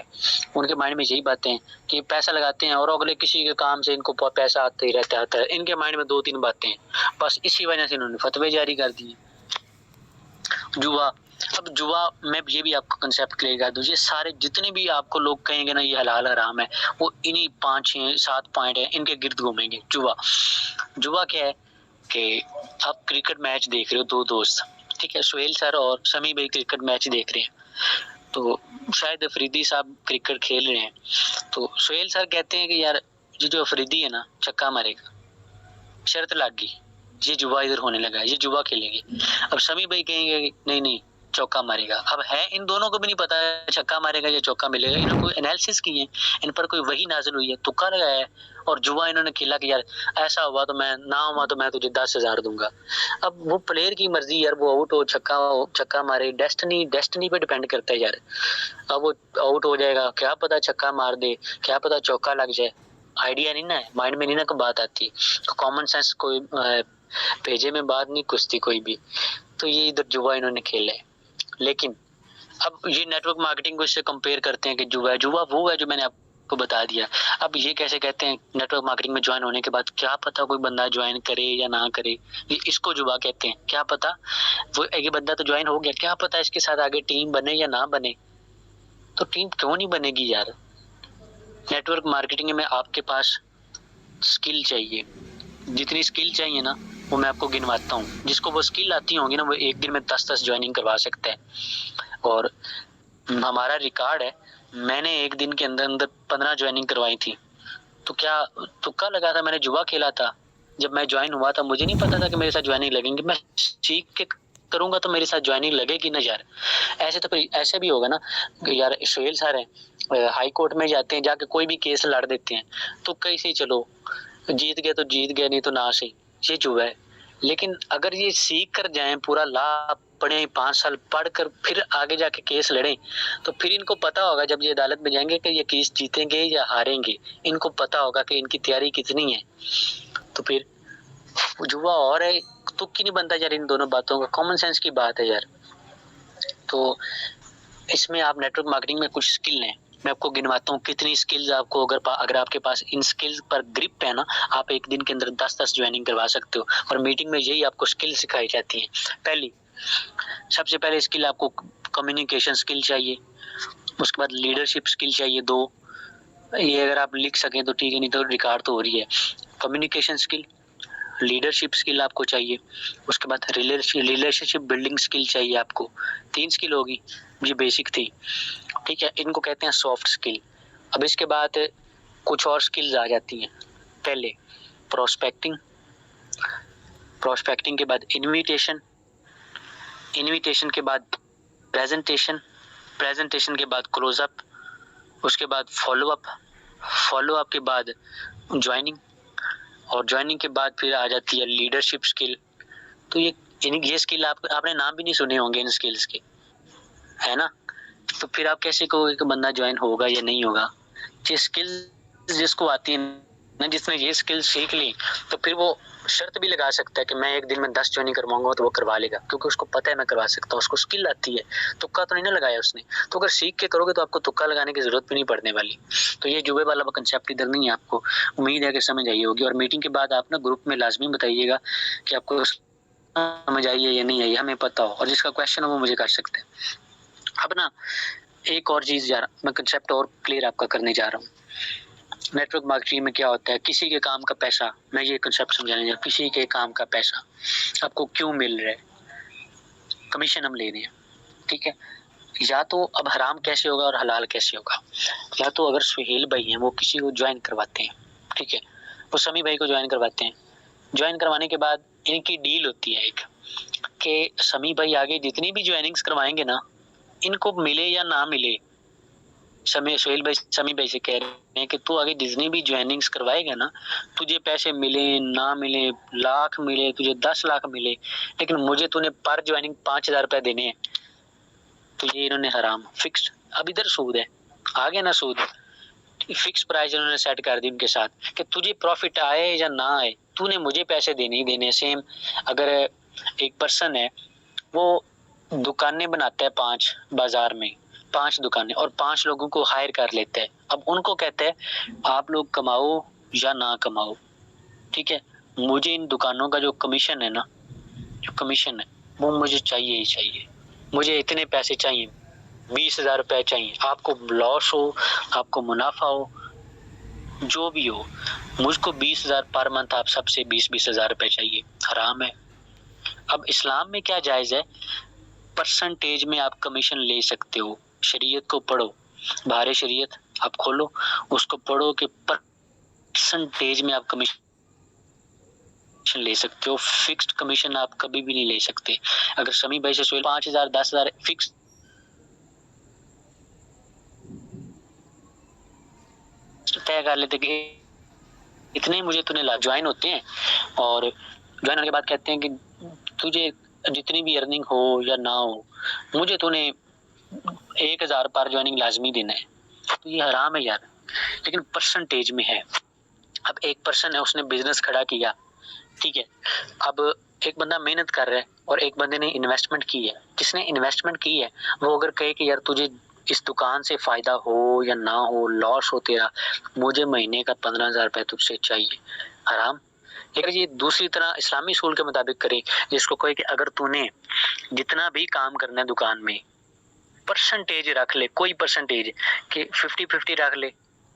A: ان کے مائنڈ میں یہی باتیں ہیں کہ پیسہ لگاتے ہیں اور اگلے کسی کے کام سے ان کو پیسہ آتا ہی رہتا ہے. ان کے مائنڈ میں 2-3 باتیں ہیں, بس اسی وجہ سے انہوں نے فتوے جاری کر دیے. جوا, اب جوا میں یہ بھی آپ کو کنسیپٹ کلیئر کر دوں, یہ سارے جتنے بھی آپ کو لوگ کہیں گے نا یہ حلال حرام ہے, وہ انہی 5-6-7 پوائنٹ ہیں ان کے گرد گھومیں گے. جوا کیا ہے کہ آپ کرکٹ میچ دیکھ رہے ہو, 2 دوست, ٹھیک ہے, سہیل سر اور سمی بھائی کرکٹ میچ دیکھ رہے ہیں. تو شاید افریدی صاحب کرکٹ کھیل رہے ہیں, تو سہیل سر کہتے ہیں کہ یار یہ جو افریدی ہے نا چھکا مارے گا, شرط لگ گئی, یہ جوا ادھر ہونے لگا, یہ جوا کھیلیں گے. اب سمی بھائی کہیں گے نہیں چوکا مارے گا. اب ہے ان دونوں کو بھی نہیں پتا چھکا مارے گا یا چوکا ملے گا. انہوں نے کوئی انالیسس کی ہے, ان پر کوئی وحی نازل ہوئی ہے, تکا لگایا ہے اور جوا انہوں نے کھیلا کہ یار ایسا ہوا تو میں نہ ہوا تو میں تجھے 10,000 دوں گا. اب وہ پلیئر کی مرضی یار, وہ آؤٹ ہو چھکا مارے, ڈیسٹنی پہ ڈیپینڈ کرتا ہے یار. اب وہ آؤٹ ہو جائے گا, کیا پتا چھکا مار دے, کیا پتا چوکا لگ جائے, آئیڈیا نہیں نا ہے, مائنڈ میں نہیں نا بات آتی. تو کامن سینس کوئی بھیجے میں بات نہیں کچھ تھی کوئی بھی, تو یہ ادھر جوا انہوں نے کھیلا ہے. لیکن اب یہ نیٹ ورک مارکیٹنگ کو اس سے کمپیئر کرتے ہیں کہ جوا وہ ہے جو میں نے آپ کو بتا دیا. اب یہ کیسے کہتے ہیں نیٹ ورک مارکیٹنگ میں جوائن ہونے کے بعد کیا پتا کوئی بندہ جوائن کرے یا نہ کرے, یہ اس کو جوا کہتے ہیں. کیا پتا وہ ایک بندہ تو جوائن ہو گیا, کیا پتا اس کے ساتھ آگے ٹیم بنے یا نہ بنے. تو ٹیم کیوں نہیں بنے گی یار. نیٹ ورک مارکیٹنگ میں آپ کے پاس سکل چاہیے, جتنی سکل چاہیے نا وہ میں آپ کو گنواتا ہوں. جس کو وہ سکل آتی ہوں گی نا وہ ایک دن میں 10 جوائننگ کروا سکتا ہے. اور ہمارا ریکارڈ ہے, میں نے ایک دن کے اندر 15 جوائننگ کروائی تھی. تو کیا تکا لگا تھا, میں نے جوا کھیلا تھا. جب میں جوائن ہوا تھا مجھے نہیں پتا تھا کہ میرے ساتھ جوائننگ لگیں گے. میں سیکھ کے کروں گا تو میرے ساتھ جوائننگ لگے گی نا یار. ایسے تو ایسے بھی ہوگا نا کہ یار سہیل سر ہیں, ہائی کورٹ میں جاتے ہیں, جا کے کوئی بھی کیس لڑ دیتے ہیں, تو کیسے چلو جیت گئے تو جیت گئے, نہیں تو نہ صحیح, یہ جو ہے. لیکن اگر یہ سیکھ کر جائیں, پورا لا پڑھیں, 5 سال پڑھ کر پھر آگے جا کے کیس لڑیں, تو پھر ان کو پتا ہوگا جب یہ عدالت میں جائیں گے کہ یہ کیس جیتیں گے یا ہاریں گے. ان کو پتا ہوگا کہ ان کی تیاری کتنی ہے. تو پھر جوا اور ہے, تک کی نہیں بنتا یار ان دونوں باتوں کا, کامن سینس کی بات ہے یار. تو اس میں آپ نیٹ ورک مارکیٹنگ میں کچھ سکل ہیں, میں آپ کو گنواتا ہوں کتنی سکلز آپ کو, اگر آپ کے پاس ان سکلز پر گرپ ہے نا, آپ ایک دن کے اندر 10 جوائننگ کروا سکتے ہو. اور میٹنگ میں یہی آپ کو سکل سکھائی جاتی ہیں. سب سے پہلے سکل آپ کو کمیونیکیشن سکل چاہیے, اس کے بعد لیڈرشپ سکل چاہیے 2. یہ اگر آپ لکھ سکیں تو ٹھیک ہے, نہیں تو ریکارڈ تو ہو رہی ہے. کمیونیکیشن سکل, لیڈرشپ سکل آپ کو چاہیے. اس کے بعد ریلیشن شپ بلڈنگ سکل چاہیے آپ کو. 3 سکل ہوگی, یہ بیسک تھی, ٹھیک ہے. ان کو کہتے ہیں سافٹ سکل. اب اس کے بعد کچھ اور سکلز آ جاتی ہیں. پہلے پروسپیکٹنگ کے بعد انویٹیشن کے بعد پریزنٹیشن کے بعد کلوز اپ, اس کے بعد فالو اپ کے بعد جوائننگ, اور جوائننگ کے بعد پھر آ جاتی ہے لیڈرشپ سکل. تو یہ سکل آپ نے نام بھی نہیں سنے ہوں گے ان سکلز کے, ہے نا. تو پھر آپ کیسے کہو گے کہ بندہ جوائن ہوگا یا نہیں ہوگا. یہ سکل جس کو آتی ہے, جس نے یہ سکل سیکھ لی, تو پھر وہ شرط بھی لگا سکتا ہے کہ میں ایک دن میں 10 جوائننگ کرواؤں گا, تو وہ کروا لے گا, کیونکہ اس کو پتہ ہے میں کروا سکتا ہوں, اس کو سکل آتی ہے. تکا تو نہیں نہ لگایا اس نے. تو اگر سیکھ کے کرو گے تو آپ کو تکا لگانے کی ضرورت بھی نہیں پڑنے والی. تو یہ جوئے والا کنسیپٹ ادھر نہیں ہے. آپ کو امید ہے کہ سمجھ آئی ہوگی. اور میٹنگ کے بعد آپ نا گروپ میں لازمی بتائیے گا کہ آپ کو سمجھ آئی ہے یا نہیں آئی, ہمیں پتہ ہو, اور جس کا کویشچن ہو وہ مجھے کر سکتے ہیں. اب نا ایک اور چیز میں کنسیپٹ اور کلیئر آپ کا کرنے جا رہا ہوں. نیٹ ورک مارکیٹنگ میں کیا ہوتا ہے, کسی کے کام کا پیسہ, میں یہ کنسیپٹ سمجھانے جا رہا ہوں. کسی کے کام کا پیسہ آپ کو کیوں مل رہا ہے, کمیشن ہم لے رہے ہیں, ٹھیک ہے. یا تو اب حرام کیسے ہوگا اور حلال کیسے ہوگا. یا تو اگر سہیل بھائی ہیں وہ کسی کو جوائن کرواتے ہیں, ٹھیک ہے, وہ سمی بھائی کو جوائن کرواتے ہیں. جوائن کروانے کے بعد ان کی ڈیل ہوتی ہے ایک کہ سمی بھائی آگے جتنی بھی جوائننگز کروائیں گے نا ان کو ملے یا نہ ملے. سہیل بھائی سمی بھائی سے کہہ رہے ہیں کہ تو آگے جتنی بھی جوائننگز کروائے گا نا تجھے پیسے ملے نہ ملے لاکھ ملے تجھے 10 لاکھ ملے لیکن مجھے تو نے پر جوائننگ 5,000 روپے دینے ہیں. تو یہ انہوں نے حرام فکس. اب ادھر سود ہے آگے نہ سود فکس پرائز انہوں نے سیٹ کر دی ان کے ساتھ کہ تجھے پروفٹ آئے یا نہ آئے تو نے مجھے پیسے دینے ہی دینے. سیم اگر ایک پرسن ہے وہ دکانیں بناتا ہے 5 بازار میں 5 دکانیں اور 5 لوگوں کو ہائر کر لیتا ہے. اب ان کو کہتے ہیں آپ لوگ کماؤ یا نہ کماؤ ٹھیک ہے مجھے ان دکانوں کا جو کمیشن ہے نا جو کمیشن ہے وہ مجھے چاہیے ہی چاہیے. مجھے اتنے پیسے چاہیے 20,000 روپے چاہیے. آپ کو لاس ہو آپ کو منافع ہو جو بھی ہو مجھ کو 20,000 پر منتھ آپ سب سے 20,000 روپے چاہیے. حرام ہے. اب اسلام میں کیا جائز ہے پرسنٹیج میں آپ کمیشن لے سکتے ہو. شریعت کو پڑھو بہار شریعت آپ کھولو اس کو پڑھو کہ پرسنٹیج میں آپ کمیشن لے سکتے ہو. فکسڈ کمیشن آپ کبھی بھی نہیں لے سکتے. اگر سمی بھائی سے سہیل 5,000 10,000 فکس طے کر لیتے کہ اتنے مجھے تو نے جوائن ہوتے ہیں اور جوائن ہونے کے بعد کہتے ہیں کہ تجھے جتنی بھی ارننگ ہو یا نہ ہو مجھے تو نے 1,000 پر جوائننگ لازمی دینا ہے. تو یہ حرام ہے یار لیکن پرسنٹیج میں ہے. اب ایک پرسن ہے اس نے بزنس کھڑا کیا ٹھیک ہے اب ایک بندہ محنت کر رہا ہے اور ایک بندے نے انویسٹمنٹ کی ہے. جس نے انویسٹمنٹ کی ہے وہ اگر کہے کہ یار تجھے اس دکان سے فائدہ ہو یا نہ ہو لاس ہو تیرا مجھے مہینے کا 15,000 روپے تجھ سے چاہیے. حرام. لیکن یہ دوسری طرح اسلامی اصول کے مطابق کرے جس کو کوئی کہ اگر تو نے جتنا بھی کام کرنا ہے دکان میں پرسنٹیج رکھ لے کوئی پرسنٹیج کہ 50-50 رکھ لے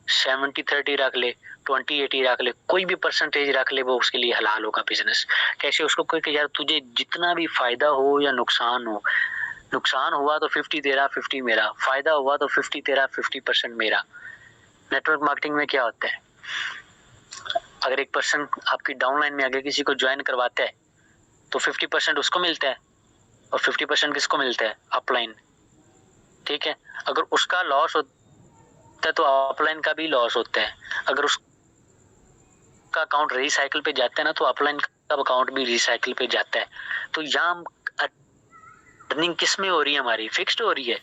A: 70-30 رکھ لے 20-80 رکھ لے کوئی بھی پرسنٹیج رکھ لے وہ اس کے لیے حلال ہوگا بزنس. کیسے اس کو کوئی کہ یار تجھے جتنا بھی فائدہ ہو یا نقصان ہو نقصان ہوا تو 50 تیرا 50 میرا فائدہ ہوا تو 50 تیرا 50% میرا. نیٹ ورک مارکیٹنگ میں کیا ہوتا ہے اگر ایک پرسن آپ کی ڈاؤن لائن میں اگر کسی کو جوائن کرواتا ہے تو 50% اس کو ملتا ہے اور 50% کس کو ملتا ہے اپ لائن ٹھیک ہے. اگر اس کا لاس ہوتا ہے تو اپ لائن کا بھی لاس ہوتا ہے. اگر اس کا اکاؤنٹ ری سائیکل پہ جاتا ہے نا تو اپ لائن کا اکاؤنٹ بھی ری سائیکل پہ جاتا ہے. تو یہاں ارننگ کس میں ہو رہی ہے ہماری فکسڈ ہو رہی ہے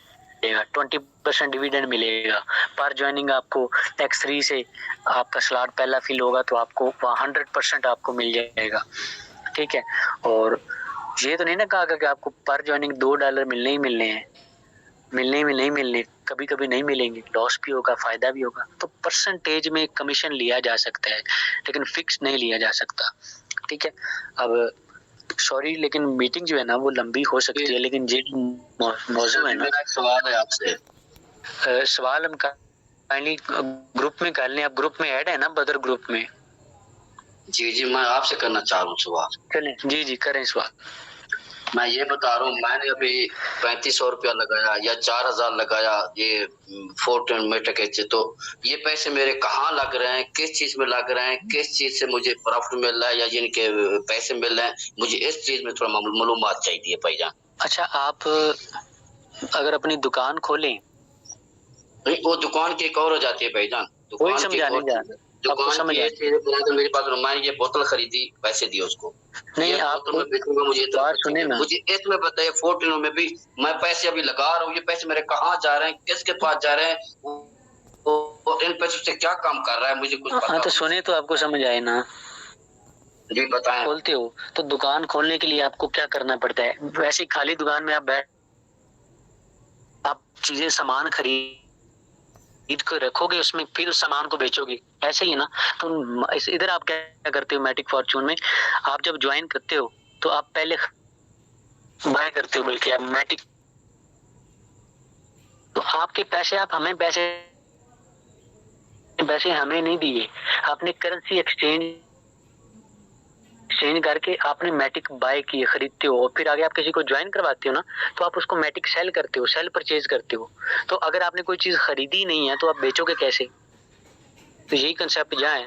A: 20% ڈیویڈنڈ ملے گا پر جوائننگ. آپ کو ٹیکس فری سے آپ کا سلاٹ پہلا فل ہوگا تو آپ کو 100% آپ کو مل جائے گا ٹھیک ہے. اور یہ تو نہیں نا کہا کہ آپ کو پر جوائننگ $2 ملنے ہی ملنے ہیں ملنے میں نہیں ملنے کبھی کبھی نہیں ملیں گے لاس بھی ہوگا فائدہ بھی ہوگا. تو پرسنٹیج میں کمیشن لیا جا سکتا ہے لیکن فکس نہیں لیا جا سکتا ٹھیک ہے. اب سوری لیکن میٹنگ جو ہے نا وہ لمبی ہو سکتی ہے لیکن جو موضوع ہے نا
B: سوال ہے آپ سے
A: سوال ہم کائنڈلی گروپ میں کر لیں. آپ گروپ میں ایڈ ہے نا بدر گروپ میں؟
B: جی میں آپ سے کرنا چاہ رہا ہوں سوال.
A: چلیں جی کریں سوال.
B: میں یہ بتا رہا ہوں میں نے ابھی 3,500 روپیہ لگایا یا 4,000 لگایا یہ 410 میٹر کے تو یہ پیسے میرے کہاں لگ رہے ہیں کس چیز میں لگ رہے ہیں کس چیز سے مجھے پروفٹ مل رہا ہے یا جن کے پیسے مل رہے ہیں مجھے اس چیز میں تھوڑا معلومات چاہیے بھائی جان.
A: اچھا آپ اگر اپنی دکان کھولیں
B: وہ دکان کی ایک اور ہو جاتی ہے بھائی جان.
A: وہی
B: دکان کی ایک
A: سمجھانے
B: اور
A: جا
B: چیز ہے.
A: آپ کو
B: دکان
A: سمجھ
B: کی
A: آ
B: یہ چیز ہے میرے پاس میں یہ بوتل خریدی پیسے دیے اس کو
A: نہیں.
B: یہ
A: آپ
B: بوتل میں بیچوں گا مجھے اتنا
A: بات
B: بچیں
A: سنیں
B: گے
A: نا
B: مجھے اس میں بتائیے 14 میں بھی میں پیسے ابھی لگا رہا ہوں یہ پیسے میرے کہاں جا رہے ہیں کس کے پاس جا رہے ہیں ان پیسوں سے کیا کام کر رہا ہے مجھے کچھ پتا
A: تو سنیں تو آپ کو سمجھ آئے نا.
B: جی بتائیں.
A: کھولتے ہو تو دکان کھولنے کے لیے آپ کو کیا کرنا پڑتا ہے ویسے خالی دکان میں آپ چیزیں سامان خرید کر رکھو گے اس میں پھر اس سامان کو بیچو گے ایسے ہی نا. تو ادھر آپ کیا کرتے ہو میٹک فارچون میں آپ جب جوائن کرتے ہو تو آپ پہلے بائی کرتے ہو بلکہ آپ میٹک تو آپ کے پیسے آپ ہمیں پیسے ہمیں نہیں دیے آپ نے کرنسی ایکسچینج کر کے آپ نے میٹک بائی کیے خریدتے ہو اور پھر آگے آپ کسی کو جوائن کرواتے ہو نا تو آپ اس کو میٹک سیل کرتے ہو سیل پرچیز کرتے ہو. تو اگر آپ نے کوئی چیز خریدی نہیں ہے تو آپ بیچو گے کیسے؟ تو یہی کنسیپٹ جہاں ہے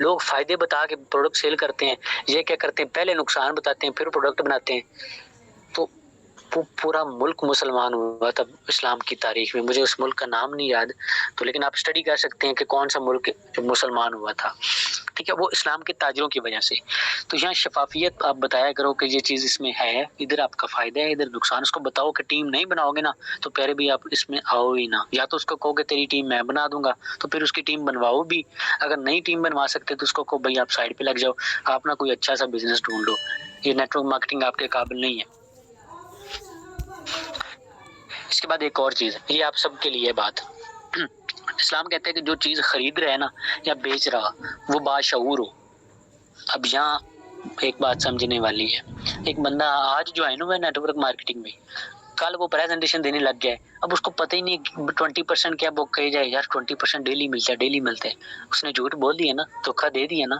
A: لوگ فائدے بتا کے پروڈکٹ سیل کرتے ہیں، یہ کیا کرتے ہیں پہلے نقصان بتاتے ہیں پھر پروڈکٹ بناتے ہیں. تو پورا ملک مسلمان ہوا تھا اسلام کی تاریخ میں، مجھے اس ملک کا نام نہیں یاد، تو لیکن آپ اسٹڈی کر سکتے ہیں کہ کون سا ملک مسلمان ہوا تھا. ٹھیک ہے، وہ اسلام کے تاجروں کی وجہ سے. تو یہاں شفافیت آپ بتایا کرو کہ یہ چیز اس میں ہے، ادھر آپ کا فائدہ ہے ادھر نقصان. اس کو بتاؤ کہ ٹیم نہیں بناؤ گے نا تو پہلے بھی آپ اس میں آؤ ہی نہ، یا تو اس کو کہو کہ تیری ٹیم میں بنا دوں گا تو پھر اس کی ٹیم بنواؤ بھی. اگر نئی ٹیم بنوا سکتے تو اس کو کہو بھائی آپ سائڈ پہ لگ جاؤ، آپ نا کوئی اچھا سا بزنس ڈھونڈ لو، یہ نیٹ ورک مارکیٹنگ آپ کے قابل نہیں ہے. اس کے بعد ایک اور چیز ہے، یہ آپ سب کے لیے بات. اسلام کہتا ہے کہ جو چیز خرید رہا ہے نا یا بیچ رہا وہ باشعور ہو. اب یہاں ایک بات سمجھنے والی ہے، ایک بندہ آج جو ہے نا وہ نیٹ ورک مارکیٹنگ میں، کل وہ پریزنٹیشن دینے لگ گیا ہے، اب اس کو پتہ ہی نہیں 20% کیا بک کہی جائے، یار 20% ڈیلی ملتا ہے، ڈیلی ملتا ہے. اس نے جھوٹ بول دیا نا، دھوکہ دے دیا نا.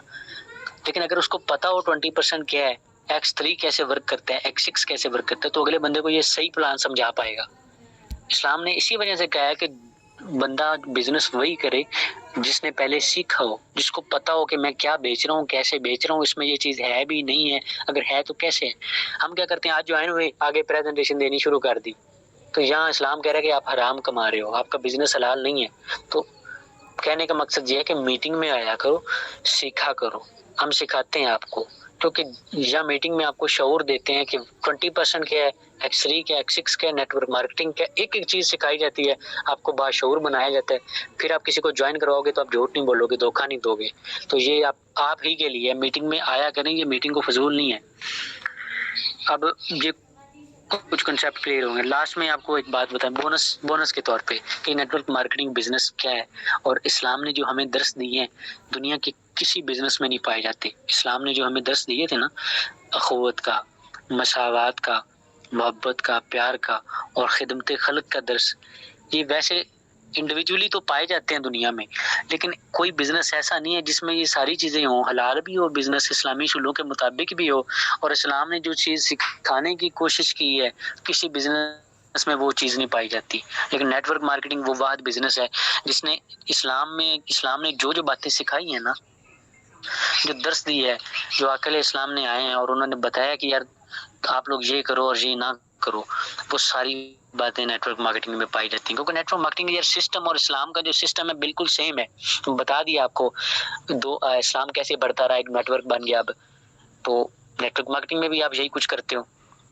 A: لیکن اگر اس کو پتا ہو 20% کیا ہے، X3 کیسے ورک کرتا ہے، X6 کیسے ورک کرتا ہے، تو اگلے بندے کو یہ صحیح پلان سمجھا پائے گا. اسلام نے اسی وجہ سے کہا ہے کہ بندہ بزنس وہی کرے جس نے پہلے سیکھا ہو، جس کو پتا ہو کہ میں کیا بیچ رہا ہوں، کیسے بیچ رہا ہوں، اس میں یہ چیز ہے بھی نہیں ہے، اگر ہے تو کیسے ہے. ہم کیا کرتے ہیں، آج جوائن ہوئے آگے پریزنٹیشن دینی شروع کر دی. تو یہاں اسلام کہہ رہا ہے کہ آپ حرام کما رہے ہو، آپ کا بزنس حلال نہیں ہے. تو کہنے کا مقصد یہ ہے کہ میٹنگ میں آیا کرو، سیکھا کرو، ہم سکھاتے ہیں آپ کو. کیونکہ یا میٹنگ میں آپ کو شعور دیتے ہیں کہ 20% کیا ہے، X3 کیا، X6 کیا، نیٹ ورک مارکیٹنگ کیا، ایک ایک چیز سکھائی جاتی ہے، آپ کو باشعور بنایا جاتا ہے. پھر آپ کسی کو جوائن کرواؤ گے تو آپ جھوٹ نہیں بولو گے، دھوکہ نہیں دو گے. تو یہ آپ ہی کے لیے میٹنگ میں آیا کریں، یہ میٹنگ کو فضول نہیں ہے. اب یہ کچھ کنسیپٹ کلیئر ہوں گے. لاسٹ میں آپ کو ایک بات بتائیں بونس کے طور پہ کہ نیٹ ورک مارکیٹنگ بزنس کیا ہے، اور اسلام نے جو ہمیں درس دیے ہیں دنیا کے کسی بزنس میں نہیں پائے جاتے. اسلام نے جو ہمیں درس دیے تھے نا، اخوت کا، مساوات کا، محبت کا، پیار کا اور خدمت خلق کا درس، یہ ویسے انڈیویجولی تو پائے جاتے ہیں دنیا میں، لیکن کوئی بزنس ایسا نہیں ہے جس میں یہ ساری چیزیں ہوں، حلال بھی ہو بزنس، اسلامی اصولوں کے مطابق بھی ہو، اور اسلام نے جو چیز سکھانے کی کوشش کی ہے کسی بزنس میں وہ چیز نہیں پائی جاتی. لیکن نیٹ ورک مارکیٹنگ وہ واحد بزنس ہے جس نے اسلام نے جو باتیں سکھائی ہیں نا، جو درس دی ہے، جو عقل اسلام نے آئے ہیں اور انہوں نے بتایا کہ یار آپ لوگ یہ کرو اور یہ نہ کرو، وہ ساری باتیں نیٹ ورک مارکیٹنگ میں پائی جاتی ہیں. کیونکہ نیٹ ورک مارکیٹنگ یار سسٹم اور اسلام کا جو سسٹم ہے بالکل سیم ہے. بتا دیا آپ کو اسلام کیسے بڑھتا رہا، ایک نیٹ ورک بن گیا. اب تو نیٹ ورک مارکیٹنگ میں بھی آپ یہی کچھ کرتے ہو،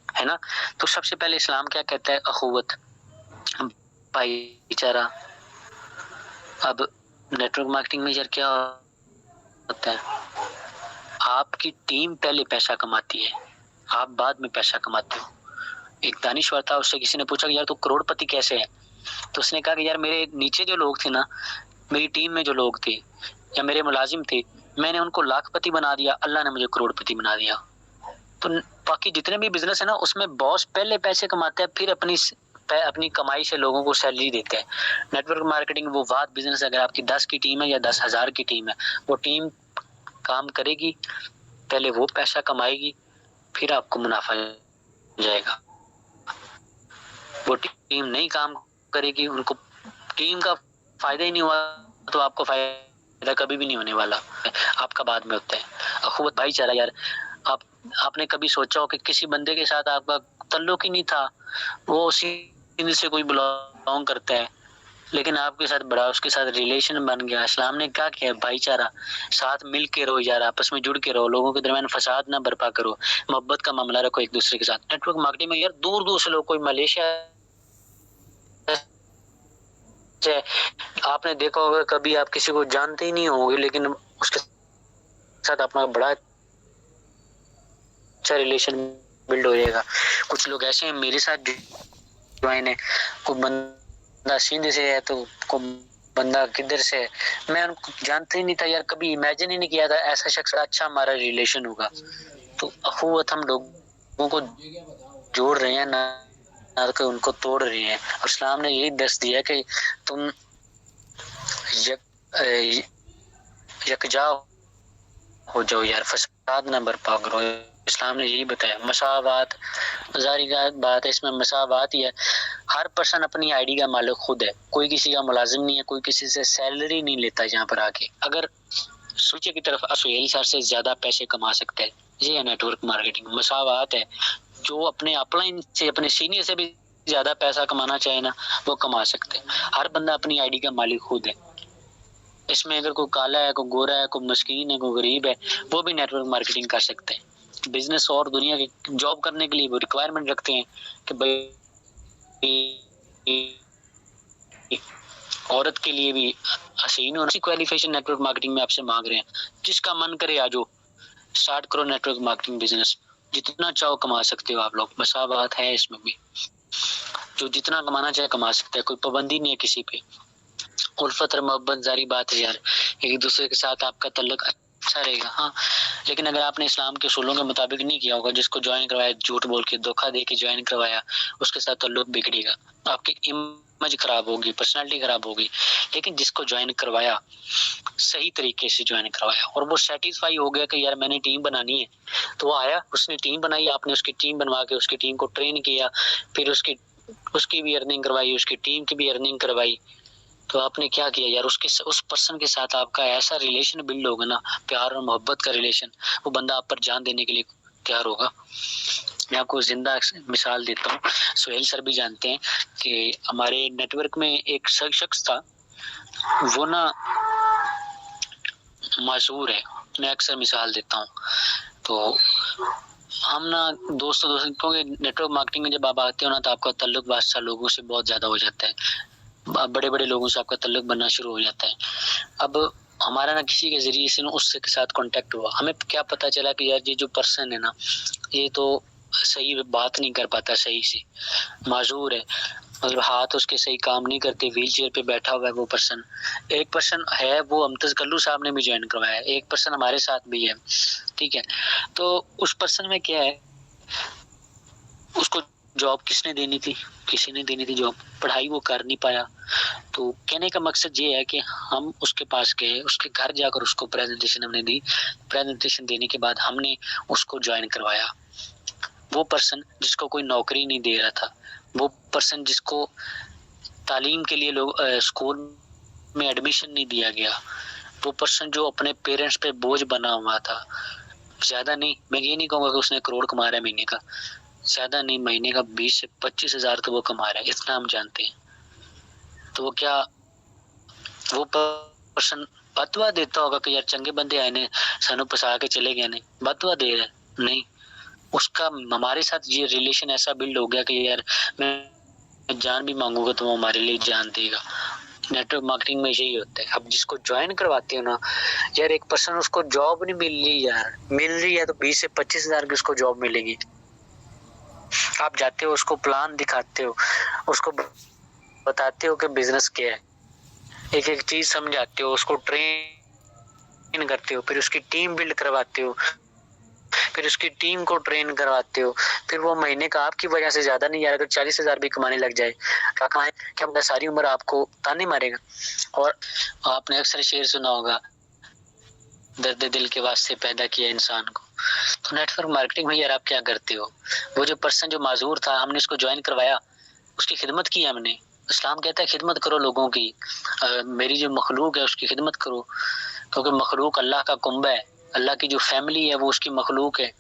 A: ہے نا. تو سب سے پہلے اسلام کیا کہتا ہے، اخوت، بھائی چارہ. اب نیٹ ورک مارکیٹنگ میں یار کیا ہوتا ہے، آپ کی ٹیم پہلے پیسہ کماتی ہے، آپ بعد میں پیسہ کماتے ہو. ایک دانشور تھا، اس سے کسی نے پوچھا کہ یار تو کروڑ پتی کیسے ہے، تو اس نے کہا کہ یار میرے نیچے جو لوگ تھے نا، میری ٹیم میں جو لوگ تھے یا میرے ملازم تھے، میں نے ان کو لاکھ پتی بنا دیا، اللہ نے مجھے کروڑ پتی بنا دیا. تو باقی جتنے بھی بزنس ہے نا، اس میں باس پہلے پیسے کماتا ہے، پھر اپنی کمائی سے لوگوں کو سیلری دیتے ہیں. نیٹ ورک مارکیٹنگ وہ واحد بزنس ہے، اگر آپ کی 10 کی ٹیم ہے یا 10,000 کی ٹیم ہے، وہ ٹیم کام کرے گی، پہلے وہ پیسہ کمائے گی، پھر آپ کو منافع جائے گا. وہ ٹیم نہیں کام کرے گی، ان کو ٹیم کا فائدہ ہی نہیں ہوا تو آپ کو فائدہ کبھی بھی نہیں ہونے والا، آپ کا بعد میں ہوتا ہے. اخوت، بھائی چارہ، یار آپ نے کبھی سوچا ہو کہ کسی بندے کے ساتھ آپ کا تعلق ہی نہیں تھا، وہ اسی سے کوئی بلانگ کرتا ہے، لیکن آپ کے ساتھ بڑا اس کے ساتھ ریلیشن بن گیا. اسلام نے کیا کیا، بھائی چارہ، ساتھ مل کے رہو یار، آپس میں جڑ کے رہو، لوگوں کے درمیان فساد نہ برپا کرو، محبت کا معاملہ رکھو ایک دوسرے کے ساتھ. نیٹ ورک مارکیٹنگ میں یار دور دور سے لوگ، کوئی ملیشیا سے، آپ نے دیکھا ہوگا کبھی آپ کسی کو جانتے ہی نہیں ہوں گے، لیکن اس کے ساتھ اپنا بڑا اچھا ریلیشن بلڈ ہو جائے گا. کچھ لوگ ایسے ہیں میرے ساتھ جوائن ہے، کوئی بندہ سندھ سے ہے تو کوئی بندہ کدھر سے ہے، میں ان کو جانتے ہی نہیں تھا یار، کبھی امیجن ہی نہیں کیا تھا ایسا شخص اچھا ہمارا ریلیشن ہوگا. تو اخوت ہم لوگوں کو جوڑ رہے ہیں، نہ کہ ان کو توڑ رہے ہیں. اور اسلام نے یہی درس دیا کہ تم یکجا ہو جاؤ یار، فساد نہ برپا کرو. اسلام نے یہی بتایا. مساوات، ظاہری بات ہے اس میں مساوات ہی ہے، ہر پرسن اپنی آئی ڈی کا مالک خود ہے، کوئی کسی کا ملازم نہیں ہے، کوئی کسی سے سیلری نہیں لیتا یہاں پر آ کے. اگر سوچے کی طرف سہیل سر سے زیادہ پیسے کما سکتا ہے. یہ ہے نیٹ ورک مارکیٹنگ. مساوات ہے. جو اپنے اپ لائن سے اپنے سینئر سے بھی زیادہ پیسہ کمانا چاہے نا وہ کما سکتے ہیں. ہر بندہ اپنی آئی ڈی کا مالک خود ہے. اس میں اگر کوئی کالا ہے, کوئی گورا ہے, کوئی مسکین ہے, کوئی غریب ہے, وہ بھی نیٹ ورک مارکیٹنگ کر سکتے ہیں. بزنس اور دنیا کی جاب کرنے کے لیے وہ ریکوائرمنٹ رکھتے ہیں کہ بھائی عورت کے لیے بھی حسین اور کوالیفیکیشن نیٹ ورک مارکیٹنگ میں آپ سے مانگ رہے ہیں. جس کا من کرے آجو اسٹارٹ کرو نیٹ ورک مارکیٹنگ بزنس. جتنا چاہو کما سکتے ہو آپ لوگ. مساوات ہے اس میں بھی. جو جتنا کمانا چاہے کما سکتا ہے. کوئی پابندی نہیں ہے کسی پہ. الفت اور محبت ظاہری بات ہے یار, ایک دوسرے کے ساتھ آپ کا تعلق اچھا رہے گا. ہاں لیکن اگر آپ نے اسلام کے اصولوں کے مطابق نہیں کیا ہوگا, جس کو جوائن کروایا جھوٹ بول کے دھوکہ دے کے جوائن کروایا, اس کے ساتھ تعلق بگڑے گا, آپ کی امیج خراب ہوگی, پرسنالٹی خراب ہوگی. لیکن جس کو جوائن کروایا صحیح طریقے سے جوائن کروایا اور وہ سیٹسفائی ہو گیا کہ یار میں نے ٹیم بنانی ہے, تو وہ آیا, اس نے ٹیم بنائی, آپ نے اس کی ٹیم بنوا کے اس کی ٹیم کو ٹرین کیا, پھر اس کی بھی ارننگ کروائی, اس کی ٹیم کی بھی ارننگ کروائی. تو آپ نے کیا کیا یار, اس پرسن کے ساتھ آپ کا ایسا ریلیشن بلڈ ہوگا نا, پیار اور محبت کا ریلیشن, وہ بندہ آپ پر جان دینے کے لیے تیار ہوگا. میں آپ کو زندہ مثال دیتا ہوں. سہیل سر بھی جانتے ہیں کہ ہمارے نیٹ ورک میں ایک شخص تھا, وہ نا معذور ہے. میں اکثر مثال دیتا ہوں. تو ہم نا دوست کیونکہ نیٹ ورک مارکیٹنگ میں جب آپ آتے ہو نا, تو آپ کا تعلق واسطہ لوگوں سے بہت زیادہ ہو جاتا ہے. بڑے بڑے لوگوں سے آپ کا تعلق بننا شروع ہو جاتا ہے. اب ہمارا نا کسی کے ذریعے سے نا اس کے ساتھ کانٹیکٹ ہوا. ہمیں کیا پتا چلا کہ یار یہ جو پرسن ہے نا, یہ تو صحیح بات نہیں کر پاتا, صحیح سے معذور ہے, مطلب ہاتھ اس کے صحیح کام نہیں کرتے, ویل چیئر پہ بیٹھا ہوا ہے وہ پرسن. ایک پرسن ہے وہ امتاز کلو صاحب نے بھی جوائن کروایا ہے, ایک پرسن ہمارے ساتھ بھی ہے. ٹھیک ہے, تو اس پرسن میں کیا ہے, اس کو جاب کس نے دینی تھی, کسی نے دینی تھی جاب, پڑھائی وہ کر نہیں پایا. تو کہنے کا مقصد یہ ہے کہ ہم اس کے پاس گئے, اس کے گھر جا کر اس کو پریزنٹیشن ہم نے دی. پریزنٹیشن دینے کے بعد ہم نے اس کو جوائن کروایا. وہ پرسن جس کو کوئی نوکری نہیں دے رہا تھا, وہ پرسن جس کو تعلیم کے لیے لوگ اسکول میں ایڈمیشن نہیں دیا گیا, وہ پرسن جو اپنے پیرنٹس پہ بوجھ بنا ہوا تھا. زیادہ نہیں, میں یہ نہیں کہوں گا کہ اس نے کروڑ کما رہا ہے مہینے کا, زیادہ نہیں, مہینے کا 20 سے 25 ہزار تو وہ کما رہا ہے, اتنا ہم جانتے ہیں. تو وہ کیا وہ پرسن بتوا دیتا ہوگا کہ یار چنگے بندے آئے نے سانو پسا کے چلے گئے, نہیں بتوا دے رہا ہے, نہیں. اس کا ہمارے ساتھ یہ ریلیشن ایسا بلڈ ہو گیا کہ یار میں جان بھی مانگوں گا تو وہ ہمارے لیے جان دے گا. نیٹ ورک مارکیٹنگ میں یہی ہوتا ہے. اب جس کو جوائن کرواتے ہو نا یار, ایک پرسن اس کو جاب نہیں مل رہی یار, مل رہی ہے تو 20 سے 25 ہزار کی اس کو جاب ملے گی. آپ جاتے ہو, اس کو پلان دکھاتے ہو, اس کو بتاتے ہو کہ بزنس کیا ہے, ایک ایک چیز سمجھاتے ہو, اس کو ٹرین کرتے ہو, پھر اس کی ٹیم بلڈ کرواتے ہو, پھر اس کی ٹیم کو ٹرین کرواتے ہو. پھر وہ مہینے کا آپ کی وجہ سے زیادہ نہیں یار, اگر 40 ہزار بھی کمانے لگ جائے, کیا بندہ ساری عمر آپ کو تانے مارے گا. اور آپ نے اکثر شعر سنا ہوگا, درد دل کے واسطے پیدا کیا انسان کو. تو نیٹ ورک مارکیٹنگ میں یار آپ کیا کرتے ہو, وہ جو پرسن جو معذور تھا, ہم نے اس کو جوائن کروایا, اس کی خدمت کی ہم نے. اسلام کہتا ہے خدمت کرو لوگوں کی, میری جو مخلوق ہے اس کی خدمت کرو, کیونکہ مخلوق اللہ کا کنبہ ہے, اللہ کی جو فیملی ہے وہ اس کی مخلوق ہے,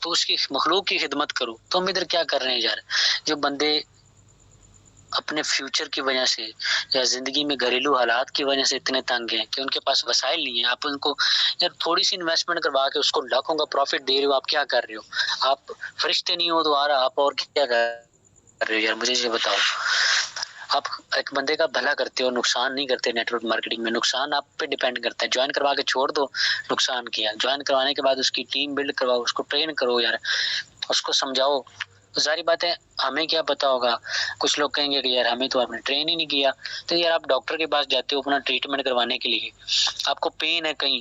A: تو اس کی مخلوق کی خدمت کرو. تو ہم ادھر کیا کر رہے ہیں یار, جو بندے اپنے فیوچر کی وجہ سے یا زندگی میں گھریلو حالات کی وجہ سے اتنے تنگ ہیں کہ ان کے پاس وسائل نہیں ہیں, آپ ان کو یار تھوڑی سی انویسٹمنٹ کروا کے اس کو لاکھوں کا پروفٹ دے رہے ہو, آپ کیا کر رہے ہو؟ آپ فرشتے نہیں ہو دوبارہ, آپ اور کیا کر رہے ہو یار, مجھے یہ بتاؤ. آپ ایک بندے کا بھلا کرتے ہو, نقصان نہیں کرتے. نیٹ ورک مارکیٹنگ میں نقصان آپ پہ ڈیپینڈ کرتا ہے. جوائن کروا کے چھوڑ دو, نقصان کیا. جوائن کروانے کے بعد اس کی ٹیم بلڈ کرواؤ, اس کو ٹرین کرو یار, اس کو سمجھاؤ. ظاہری بات ہے ہمیں کیا پتا ہوگا, کچھ لوگ کہیں گے کہ یار ہمیں تو آپ نے ٹرین ہی نہیں کیا. تو یار آپ ڈاکٹر کے پاس جاتے ہو اپنا ٹریٹمنٹ کروانے کے لیے, آپ کو پین ہے کہیں,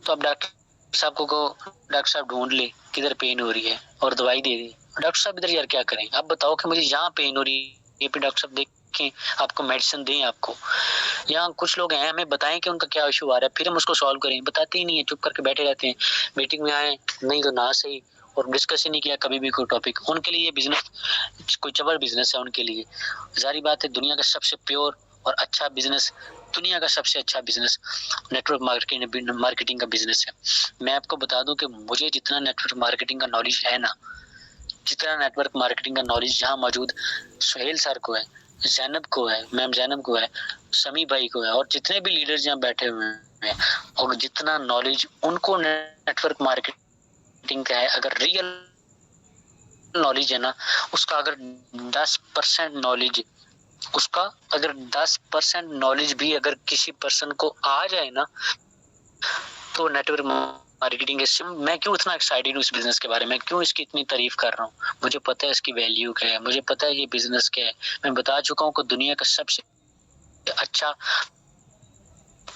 A: تو آپ ڈاکٹر صاحب کو ڈاکٹر صاحب ڈھونڈ لے کدھر پین ہو رہی ہے اور دوائی دے دی. ڈاکٹر صاحب ادھر یار کیا کریں, آپ بتاؤ کہ مجھے یہاں پین ہو رہی ہے, پہ ڈاکٹر صاحب دیکھیں, آپ کو میڈیسن دیں. آپ کو یہاں کچھ لوگ ہیں, ہمیں بتائیں کہ ان کا کیا ایشو آ رہا ہے, پھر ہم اس کو سالو کریں. بتاتے ہی نہیں ہیں, چپ کر کے بیٹھے رہتے ہیں. میٹنگ میں آئے نہیں تو نہ صحیح, اور ڈسکس ہی نہیں کیا کبھی بھی کوئی ٹاپک. ان کے لیے بزنس کوئی چبر بزنس ہے ان کے لیے. ظاہری بات ہے دنیا کا سب سے پیور اور اچھا بزنس، دنیا کا سب سے اچھا بزنس نیٹ ورک مارکیٹنگ کا بزنس ہے. میں آپ کو بتا دوں کہ مجھے جتنا نیٹ ورک مارکیٹنگ کا نالج ہے نا، جتنا نیٹ ورک مارکیٹنگ کا نالج یہاں موجود سہیل سر کو ہے، زینب کو ہے، میم زینب کو ہے، سمی بھائی کو ہے، اور جتنے بھی لیڈرز یہاں بیٹھے ہوئے ہیں، اور جتنا نالج ان کو نیٹ ورک مارکیٹنگ کا ہے، اگر ریئل نالج ہے نا، اس کا اگر 10% نالج، اس کا اگر 10% نالج بھی اگر کسی پرسن کو آ جائے نا، تو نیٹ ورک مارکیٹنگ میں کیوں اتنا ایکسائٹیڈ ہوں اس بزنس کے بارے میں، کیوں اس کی اتنی تعریف کر رہا ہوں. مجھے پتا ہے اس کی ویلیو کیا ہے، مجھے پتا ہے یہ بزنس کیا ہے. میں بتا چکا ہوں کہ دنیا کا سب سے اچھا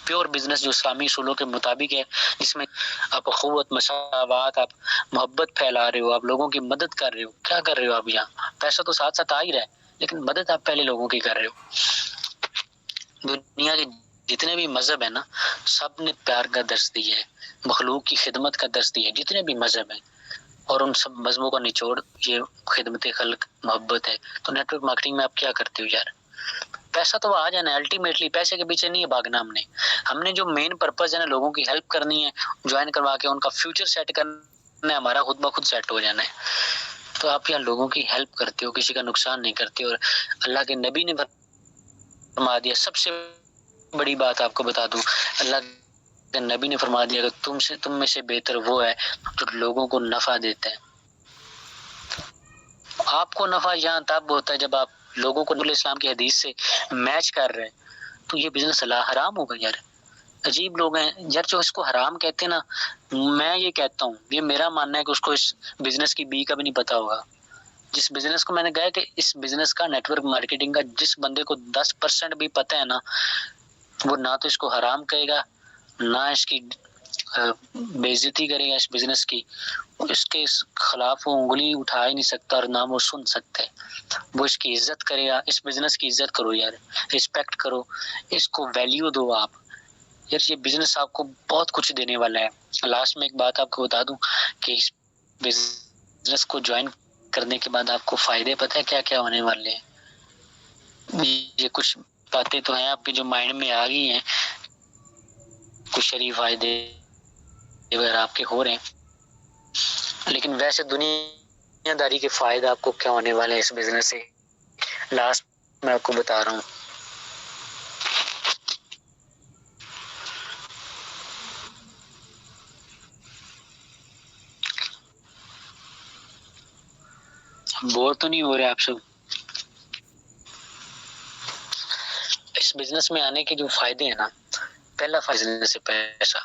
A: پیور بزنس جو اسلامی اصولوں کے مطابق ہے، جس میں آپ اخوت، مساوات، آپ محبت پھیلا رہے ہو، آپ لوگوں کی مدد کر رہے ہو. کیا کر رہے ہو آپ یہاں؟ پیسہ تو ساتھ ساتھ آ ہی رہا ہے، لیکن مدد آپ پہلے لوگوں کی کر رہے ہو. دنیا کے جتنے بھی مذہب ہیں نا، سب نے پیار کا درس دیا ہے، مخلوق کی خدمت کا درس دیا ہے، جتنے بھی مذہب ہیں، اور ان سب مذہبوں کا نچوڑ یہ خدمت خلق، محبت ہے. تو نیٹ ورک مارکیٹنگ میں آپ کیا کرتے ہو یار؟ پیسہ تو آ جانا ہے، الٹیمیٹلی پیسے کے پیچھے نہیں بھاگنا. ہم نے جو مین پرپز ہے نا، لوگوں کی ہیلپ کرنی ہے، جوائن کروا کے ان کا فیوچر سیٹ کرنا ہے، ہمارا خود بخود سیٹ ہو جانا ہے. تو آپ یہاں لوگوں کی ہیلپ کرتے ہو، کسی کا نقصان نہیں کرتے. اور اللہ کے نبی نے فرما دیا، سب سے بڑی بات آپ کو بتا دوں، اللہ کے نبی نے فرما دیا کہ تم میں سے بہتر وہ ہے جو لوگوں کو نفع دیتا ہے. آپ کو نفع یہاں تب ہوتا ہے جب آپ لوگوں کو نبی اسلام کی حدیث سے میچ کر رہے ہیں. تو یہ بزنس حرام ہوگا یار. عجیب لوگ ہیں یار جو اس کو حرام کہتے ہیں نا. میں یہ کہتا ہوں، یہ میرا ماننا ہے کہ اس کو اس بزنس کی بی کا بھی نہیں پتا ہوگا. جس بزنس کو میں نے کہا کہ اس بزنس کا نیٹ ورک مارکیٹنگ کا جس بندے کو 10% بھی پتہ ہے نا، وہ نہ تو اس کو حرام کہے گا، نہ اس کی بے عزتی کرے گا اس بزنس کی. اس کے خلاف وہ انگلی اٹھا ہی نہیں سکتا، اور نہ وہ سن سکتے. وہ اس کی عزت کرے گا. اس بزنس کی عزت کرو یار، رسپیکٹ کرو، اس کو ویلیو دو آپ یار. یہ بزنس آپ کو بہت کچھ دینے والا ہے. لاسٹ میں ایک بات آپ کو بتا دوں کہ اس بزنس کو جوائن کرنے کے بعد آپ کو فائدے پتہ ہے کیا کیا ہونے والے ہیں. یہ کچھ باتیں تو ہیں آپ کے جو مائنڈ میں آ گئی ہیں، کچھ شریف فائدے اگر آپ کے ہو رہے ہیں، لیکن ویسے دنیا داری کے فائدہ آپ کو کیا ہونے والے ہیں اس بزنس سے، لاسٹ میں آپ کو بتا رہا ہوں. بور تو نہیں ہو رہے آپ سب؟ اس بزنس میں آنے کے جو فائدے ہیں نا، پہلا فائدہ سے پیسہ،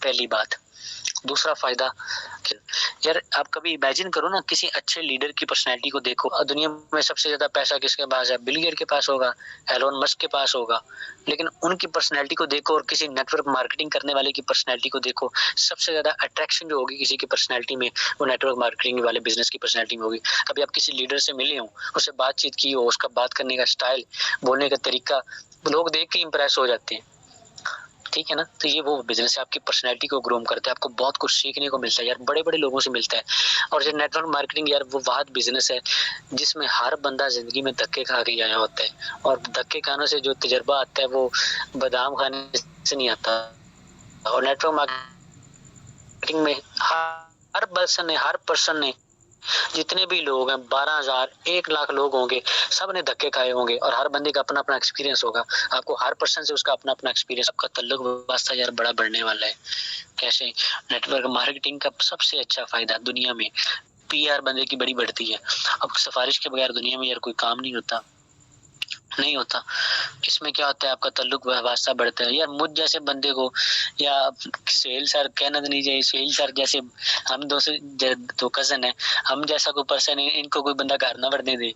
A: پہلی بات. دوسرا فائدہ یار آپ کبھی امیجن کرو نا، کسی اچھے لیڈر کی پرسنالٹی کو دیکھو. دنیا میں سب سے زیادہ پیسہ کس کے پاس ہے؟ بل گیٹ کے پاس ہوگا، ایلون مسک کے پاس ہوگا. لیکن ان کی پرسنالٹی کو دیکھو اور کسی نیٹ ورک مارکیٹنگ کرنے والے کی پرسنالٹی کو دیکھو. سب سے زیادہ اٹریکشن جو ہوگی کسی کی پرسنالٹی میں، وہ نیٹ ورک مارکیٹنگ والے بزنس کی پرسنالٹی میں ہوگی. کبھی آپ کسی لیڈر سے ملے ہوں، اس سے بات چیت کی ہو، اس کا بات کرنے کا سٹائل، بولنے کا طریقہ، لوگ دیکھ کے امپریس ہو جاتے ہیں. ٹھیک ہے نا؟ تو یہ وہ بزنس ہے، آپ کی پرسنالٹی کو گروم کرتا ہے. آپ کو بہت کچھ سیکھنے کو ملتا ہے یار، بڑے بڑے لوگوں سے ملتا ہے. اور جو نیٹ ورک مارکیٹنگ یار، وہ واحد بزنس ہے جس میں ہر بندہ زندگی میں دھکے کھا کے آیا ہوتا ہے. اور دھکے کھانے سے جو تجربہ آتا ہے وہ بادام کھانے سے نہیں آتا. اور نیٹ ورک مارکیٹنگ میں ہر پرسن نے جتنے بھی لوگ ہیں، 12,000 1,00,000 لوگ ہوں گے، سب نے دھکے کھائے ہوں گے. اور ہر بندے کا اپنا اپنا ایکسپیرینس ہوگا. آپ کو ہر پرسن سے اس کا اپنا اپنا ایکسپیرینس، آپ کا تعلق واسطہ یار بڑا بڑھنے والا ہے. کیسے؟ نیٹ ورک مارکیٹنگ کا سب سے اچھا فائدہ دنیا میں پی آر بندے کی بڑی بڑھتی ہے. اب سفارش کے بغیر دنیا میں یار کوئی کام نہیں ہوتا. اس میں کیا ہوتا ہے؟ آپ کا تعلق واسطہ بڑھتا ہے. یار مجھ جیسے بندے کو، یا سہیل سر کہنا تو نہیں چاہیے، سہیل سر جیسے ہم دو کزن ہیں، ہم جیسا کوئی پرسن ہے، ان کو کوئی بندہ گھر نہ بڑھنے دے.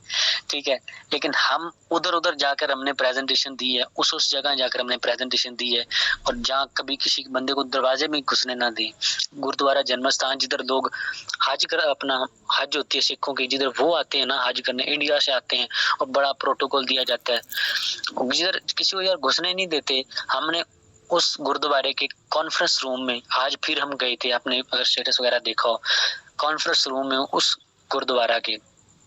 A: ٹھیک ہے، لیکن ہم ادھر جا کر ہم نے پریزنٹیشن دی ہے، اس جگہ جا کر ہم نے پریزنٹیشن دی ہے. اور جہاں کبھی کسی بندے کو دروازے میں گھسنے نہ دی. گرودوارا جنم استھان جدھر لوگ حج کر، اپنا حج ہوتی ہے سکھوں کی، جدھر وہ آتے ہیں نا حج کرنے، انڈیا سے آتے ہیں، اور بڑا پروٹوکول دیا جاتا ہے. جدھر کسی کو یار گھسنے نہیں دیتے. ہم نے اس گردوارے کے کانفرنس روم میں، آج پھر ہم گئے تھے، آپ نے اگر اسٹیٹس وغیرہ دیکھا ہو، کانفرنس روم میں اس گردوارا کے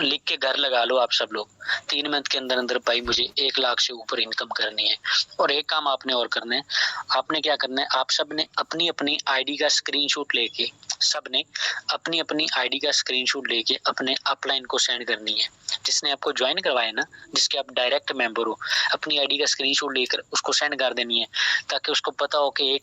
A: لکھ کے گھر لگا لو آپ سب لوگ. 3 منتھ کے اندر اندر بھائی مجھے 1 لاکھ سے اوپر انکم کرنی ہے. اور ایک کام آپ نے اور کرنا ہے, آپ نے کیا کرنا ہے, آپ سب نے اپنی اپنی آئی ڈی کا اسکرین شاٹ لے کے, سب نے اپنی اپنی آئی ڈی کا اسکرین شاٹ لے کے اپنے اپ لائن کو سینڈ کرنی ہے. جس نے آپ کو جوائن کروایا نا, جس کے آپ ڈائریکٹ ممبر ہو, اپنی آئی ڈی کا اسکرین شاٹ لے کر اس کو سینڈ کر دینی ہے, تاکہ اس کو پتا ہو کہ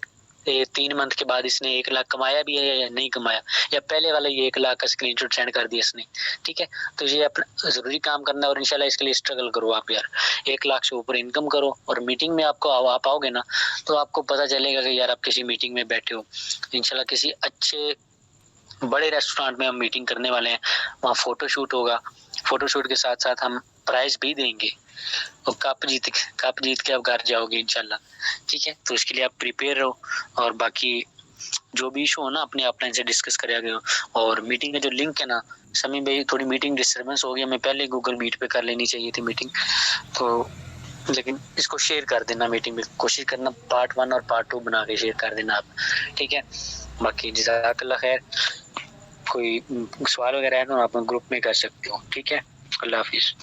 A: 3 منتھ کے بعد اس نے 1 لاکھ کمایا بھی ہے یا نہیں کمایا, یا پہلے والا یہ 1 لاکھ کا اسکرین شاٹ سینڈ کر دیا اس نے. ٹھیک ہے, تو یہ اپنا ضروری کام کرنا ہے, اور انشاءاللہ اس کے لیے اسٹرگل کرو آپ یار. 1 لاکھ سے اوپر انکم کرو, اور میٹنگ میں آپ آؤ گے نا, تو آپ کو پتا چلے گا کہ یار آپ کسی میٹنگ میں بیٹھے ہو. انشاءاللہ کسی اچھے بڑے ریسٹورینٹ میں ہم میٹنگ کرنے والے ہیں, وہاں فوٹو شوٹ ہوگا. فوٹو شوٹ کے ساتھ ساتھ ہم پرائز بھی دیں گے, اور کپ جیت کے آپ گھر جاؤ گے انشاءاللہ. ٹھیک ہے, تو اس کے لیے آپ پریپیئر رہو, اور باقی جو بھی ایشو ہو نا اپنے اپ لائن سے ڈسکس کریا گیا. اور میٹنگ کا جو لنک ہے نا سمی بھائی, تھوڑی میٹنگ ڈسٹربنس ہو گیا, ہمیں پہلے گوگل میٹ پہ کر لینی چاہیے تھی میٹنگ, تو لیکن اس کو شیئر کر دینا میٹنگ میں, کوشش کرنا پارٹ 1 اور پارٹ 2 بنا کے شیئر کر دینا آپ. ٹھیک ہے, باقی جزاک اللہ خیر. کوئی سوال وغیرہ ہے تو آپ گروپ میں کر سکتے ہو. ٹھیک ہے, اللہ حافظ.